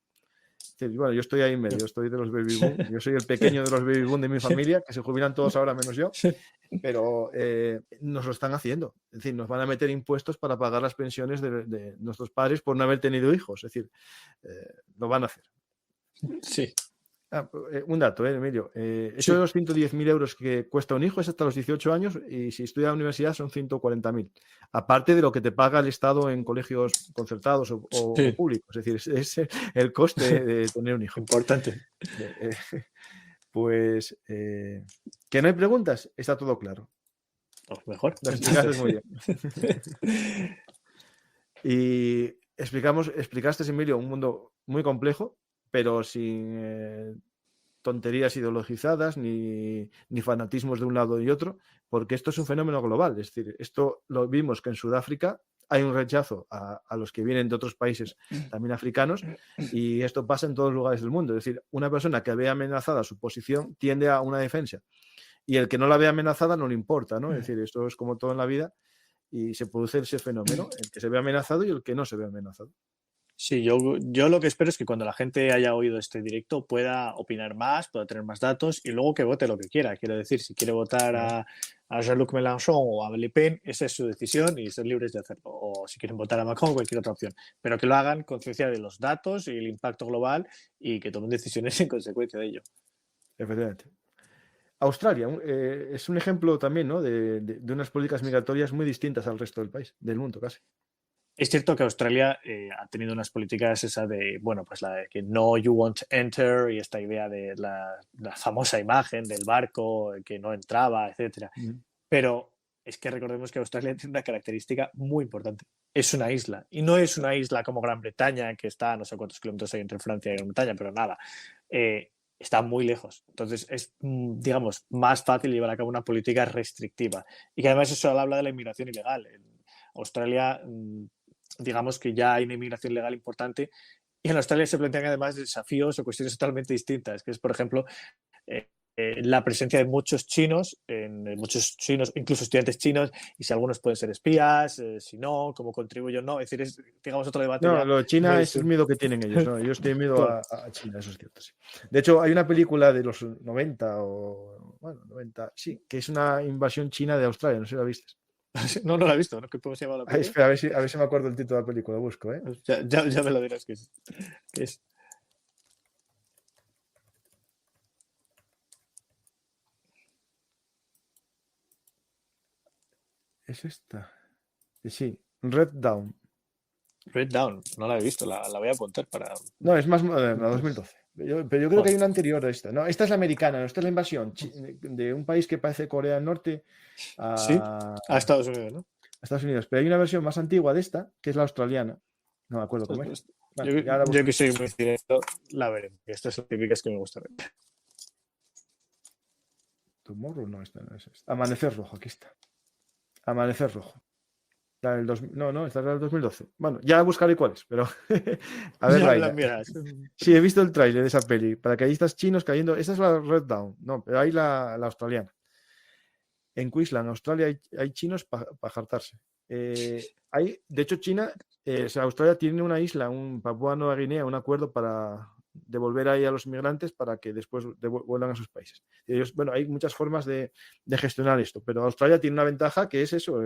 S1: Bueno, yo estoy ahí en medio, estoy de los baby boom. Yo soy el pequeño de los baby boom de mi familia, que se jubilan todos ahora menos yo. Pero nos lo están haciendo. Es decir, nos van a meter impuestos para pagar las pensiones de nuestros padres por no haber tenido hijos. Es decir, lo van a hacer.
S2: Sí.
S1: Un dato, Emilio. Eso
S2: Sí.
S1: de los 110.000 euros que cuesta un hijo es hasta los 18 años y si estudia en la universidad son 140.000. Aparte de lo que te paga el Estado en colegios concertados o públicos. Es decir, es el coste de tener un hijo.
S2: Importante.
S1: Pues que no hay preguntas, está todo claro.
S2: Mejor.
S1: Lo explicaste muy bien. Y explicaste, Emilio, un mundo muy complejo, pero sin tonterías ideologizadas ni fanatismos de un lado y otro, porque esto es un fenómeno global. Es decir, esto lo vimos que en Sudáfrica hay un rechazo a los que vienen de otros países también africanos y esto pasa en todos los lugares del mundo. Es decir, una persona que ve amenazada su posición tiende a una defensa y el que no la ve amenazada no le importa, ¿no? Es decir, esto es como todo en la vida y se produce ese fenómeno, el que se ve amenazado y el que no se ve amenazado.
S2: Sí, yo lo que espero es que cuando la gente haya oído este directo pueda opinar más, pueda tener más datos y luego que vote lo que quiera. Quiero decir, si quiere votar
S1: Claro,
S2: a Jean-Luc Mélenchon o a Le Pen, esa es su decisión y son libres de hacerlo. O si quieren votar a Macron, cualquier otra opción. Pero que lo hagan conciencia de los datos y el impacto global y que tomen decisiones en consecuencia de ello.
S1: efectivamente. Australia es un ejemplo también, ¿no? de unas políticas migratorias muy distintas al resto del país, del mundo casi.
S2: Es cierto que Australia ha tenido unas políticas esa de, bueno, pues la de que no you won't enter y esta idea de la famosa imagen del barco que no entraba, etcétera.
S1: Mm.
S2: Pero es que recordemos que Australia tiene una característica muy importante. Es una isla. Y no es una isla como Gran Bretaña, que está a no sé cuántos kilómetros hay entre Francia y Gran Bretaña, pero nada. Está muy lejos. Entonces es, digamos, más fácil llevar a cabo una política restrictiva. Y que además eso habla de la inmigración ilegal. En Australia, digamos que ya hay una inmigración legal importante. Y en Australia se plantean además desafíos o cuestiones totalmente distintas, que es, por ejemplo, la presencia de muchos chinos, incluso estudiantes chinos, y si algunos pueden ser espías, si no, cómo contribuyen o no. Es decir, es, digamos, otro debate
S1: No,
S2: ya
S1: lo de
S2: muy
S1: China es el
S2: distinto.
S1: miedo que tienen ellos, ¿no? Ellos tienen miedo
S2: Claro.
S1: a China, eso es cierto, sí. De hecho, hay una película de los 90 bueno, 90, sí, que es una invasión china de Australia, no sé si la viste.
S2: No, no la he visto, ¿no? ¿Cómo se llama la
S1: Ay,
S2: película?
S1: espera, a ver si me acuerdo el título de la película, lo busco, ¿eh?
S2: Ya me lo dirás que es. Que es.
S1: Es esta. Sí, Red Dawn.
S2: Red Down, no la he visto, la voy a apuntar para.
S1: No, es más moderna, 2012. Pero yo creo que hay
S2: Joder.
S1: una anterior a esta. No, esta es la americana, no, esta es la invasión de un país que parece Corea del Norte
S2: Sí,
S1: a
S2: a Estados Unidos, ¿no?
S1: Estados Unidos. Pero hay una versión más antigua de esta, que es la australiana. No me acuerdo cómo es.
S2: Pues,
S1: Bueno,
S2: yo,
S1: ya la
S2: yo
S1: busco.
S2: que soy muy directo, la veré. Estas son típicas que me gustan ver.
S1: Tomorrow, no, esta no es esta. Amanecer rojo, aquí está. Amanecer rojo. No, esta es la del 2012. Bueno, ya buscaré cuál es, pero a ver,
S2: Ya me la
S1: Laila.
S2: miras.
S1: Sí, he visto el tráiler de esa peli. Paracaidistas chinos cayendo. Esta es la Red Dawn. No, pero hay la australiana. En Queensland, Australia, hay chinos para jartarse. De hecho, China, o sea, Australia tiene una isla, un Papúa Nueva Guinea, un acuerdo para devolver ahí a los inmigrantes para que después vuelvan a sus países. Bueno, hay muchas formas de gestionar esto, pero Australia tiene una ventaja que es eso,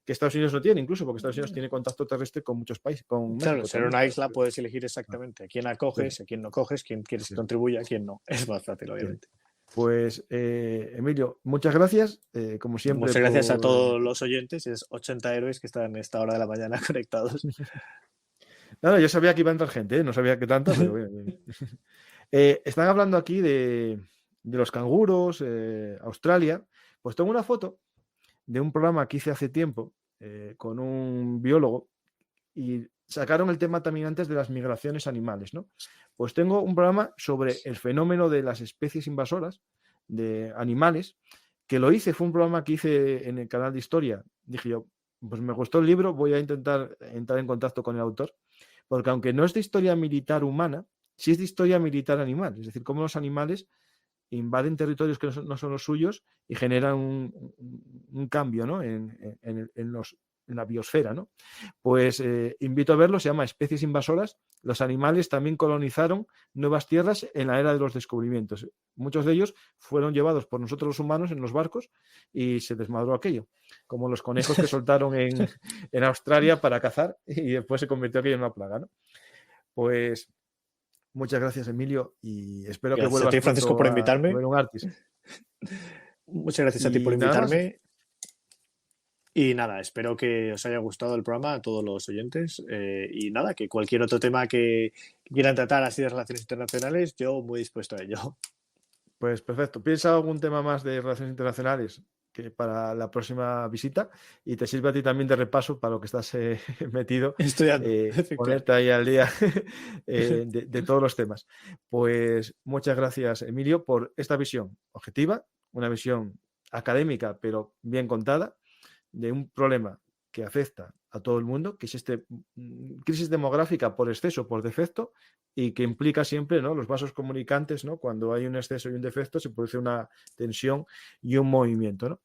S1: que Estados Unidos no tiene, incluso porque Estados Unidos tiene contacto terrestre con muchos países, con
S2: Claro,
S1: México
S2: ser
S1: también.
S2: una isla puedes elegir exactamente a quién acoges, a quién no coges, quién quieres que
S1: Sí,
S2: contribuya, a quién no. Es más fácil,
S1: sí.
S2: obviamente.
S1: Pues, Emilio, muchas gracias, como siempre,
S2: Muchas gracias a
S1: por...
S2: todos los oyentes, es 80 héroes que están en esta hora de la mañana conectados.
S1: No, yo sabía que iba a entrar gente, ¿eh? No sabía qué tanta, pero bien, bien. Están hablando aquí de los canguros, Australia. Pues tengo una foto de un programa que hice hace tiempo con un biólogo y sacaron el tema también antes de las migraciones animales, ¿no? Pues tengo un programa sobre el fenómeno de las especies invasoras de animales, que lo hice, fue un programa que hice en el canal de historia. Dije yo, pues me gustó el libro, voy a intentar entrar en contacto con el autor, porque aunque no es de historia militar humana, sí es de historia militar animal, es decir, cómo los animales invaden territorios que no son los suyos y generan un cambio, ¿no? en la biosfera, ¿no? Pues invito a verlo, se llama Especies Invasoras. Los animales también colonizaron nuevas tierras en la era de los descubrimientos. Muchos de ellos fueron llevados por nosotros los humanos en los barcos y se desmadró aquello, como los conejos que soltaron en Australia para cazar y después se convirtió aquello en una plaga, ¿no? Pues muchas gracias, Emilio, y espero que
S2: Gracias a
S1: vuelvas
S2: ti, Francisco,
S1: pronto
S2: por
S1: a
S2: invitarme.
S1: ver un Artis.
S2: Muchas gracias a ti por
S1: Y nada más.
S2: invitarme. Y nada, espero que os haya gustado el programa a todos los oyentes. Y nada, que cualquier otro tema que quieran tratar así de relaciones internacionales, yo muy dispuesto a ello.
S1: Pues perfecto. ¿Piensa algún tema más de relaciones internacionales que para la próxima visita? Y te sirve a ti también de repaso para lo que estás metido,
S2: Estudiando, efectivamente.
S1: ponerte ahí al día de todos los temas. Pues muchas gracias, Emilio, por esta visión objetiva, una visión académica, pero bien contada, de un problema que afecta a todo el mundo, que es crisis demográfica por exceso, por defecto, y que implica siempre, ¿no?, los vasos comunicantes, ¿no? Cuando hay un exceso y un defecto se produce una tensión y un movimiento, ¿no?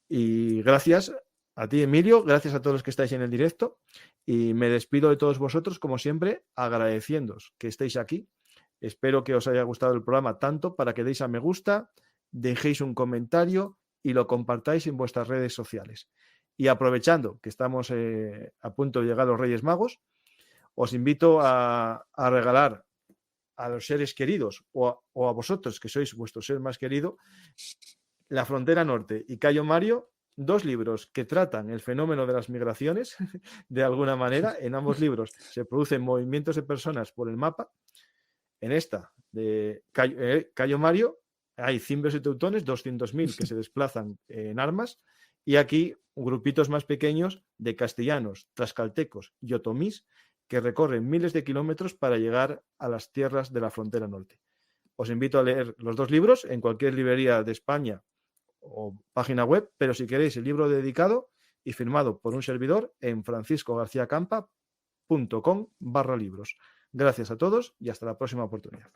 S1: Y gracias A ti, Emilio, gracias a todos los que estáis en el directo y me despido de todos vosotros, como siempre, agradeciéndoos que estéis aquí. Espero que os haya gustado el programa tanto para que deis a me gusta, dejéis un comentario y lo compartáis en vuestras redes sociales. Y aprovechando que estamos a punto de llegar a los Reyes Magos, os invito a regalar a los seres queridos o a vosotros, que sois vuestro ser más querido, La Frontera Norte y Cayo Mario, 2 libros que tratan el fenómeno de las migraciones de alguna manera. En ambos libros se producen movimientos de personas por el mapa. En esta de Cayo Mario hay cimbrios y teutones, 200.000 que se desplazan en armas, y aquí grupitos más pequeños de castellanos, tlaxcaltecos y otomís que recorren miles de kilómetros para llegar a las tierras de la frontera norte. Os invito a leer los 2 libros en cualquier librería de España o página web, pero si queréis el libro dedicado y firmado por un servidor en franciscogarciacampa.com/libros. Gracias a todos y hasta la próxima oportunidad.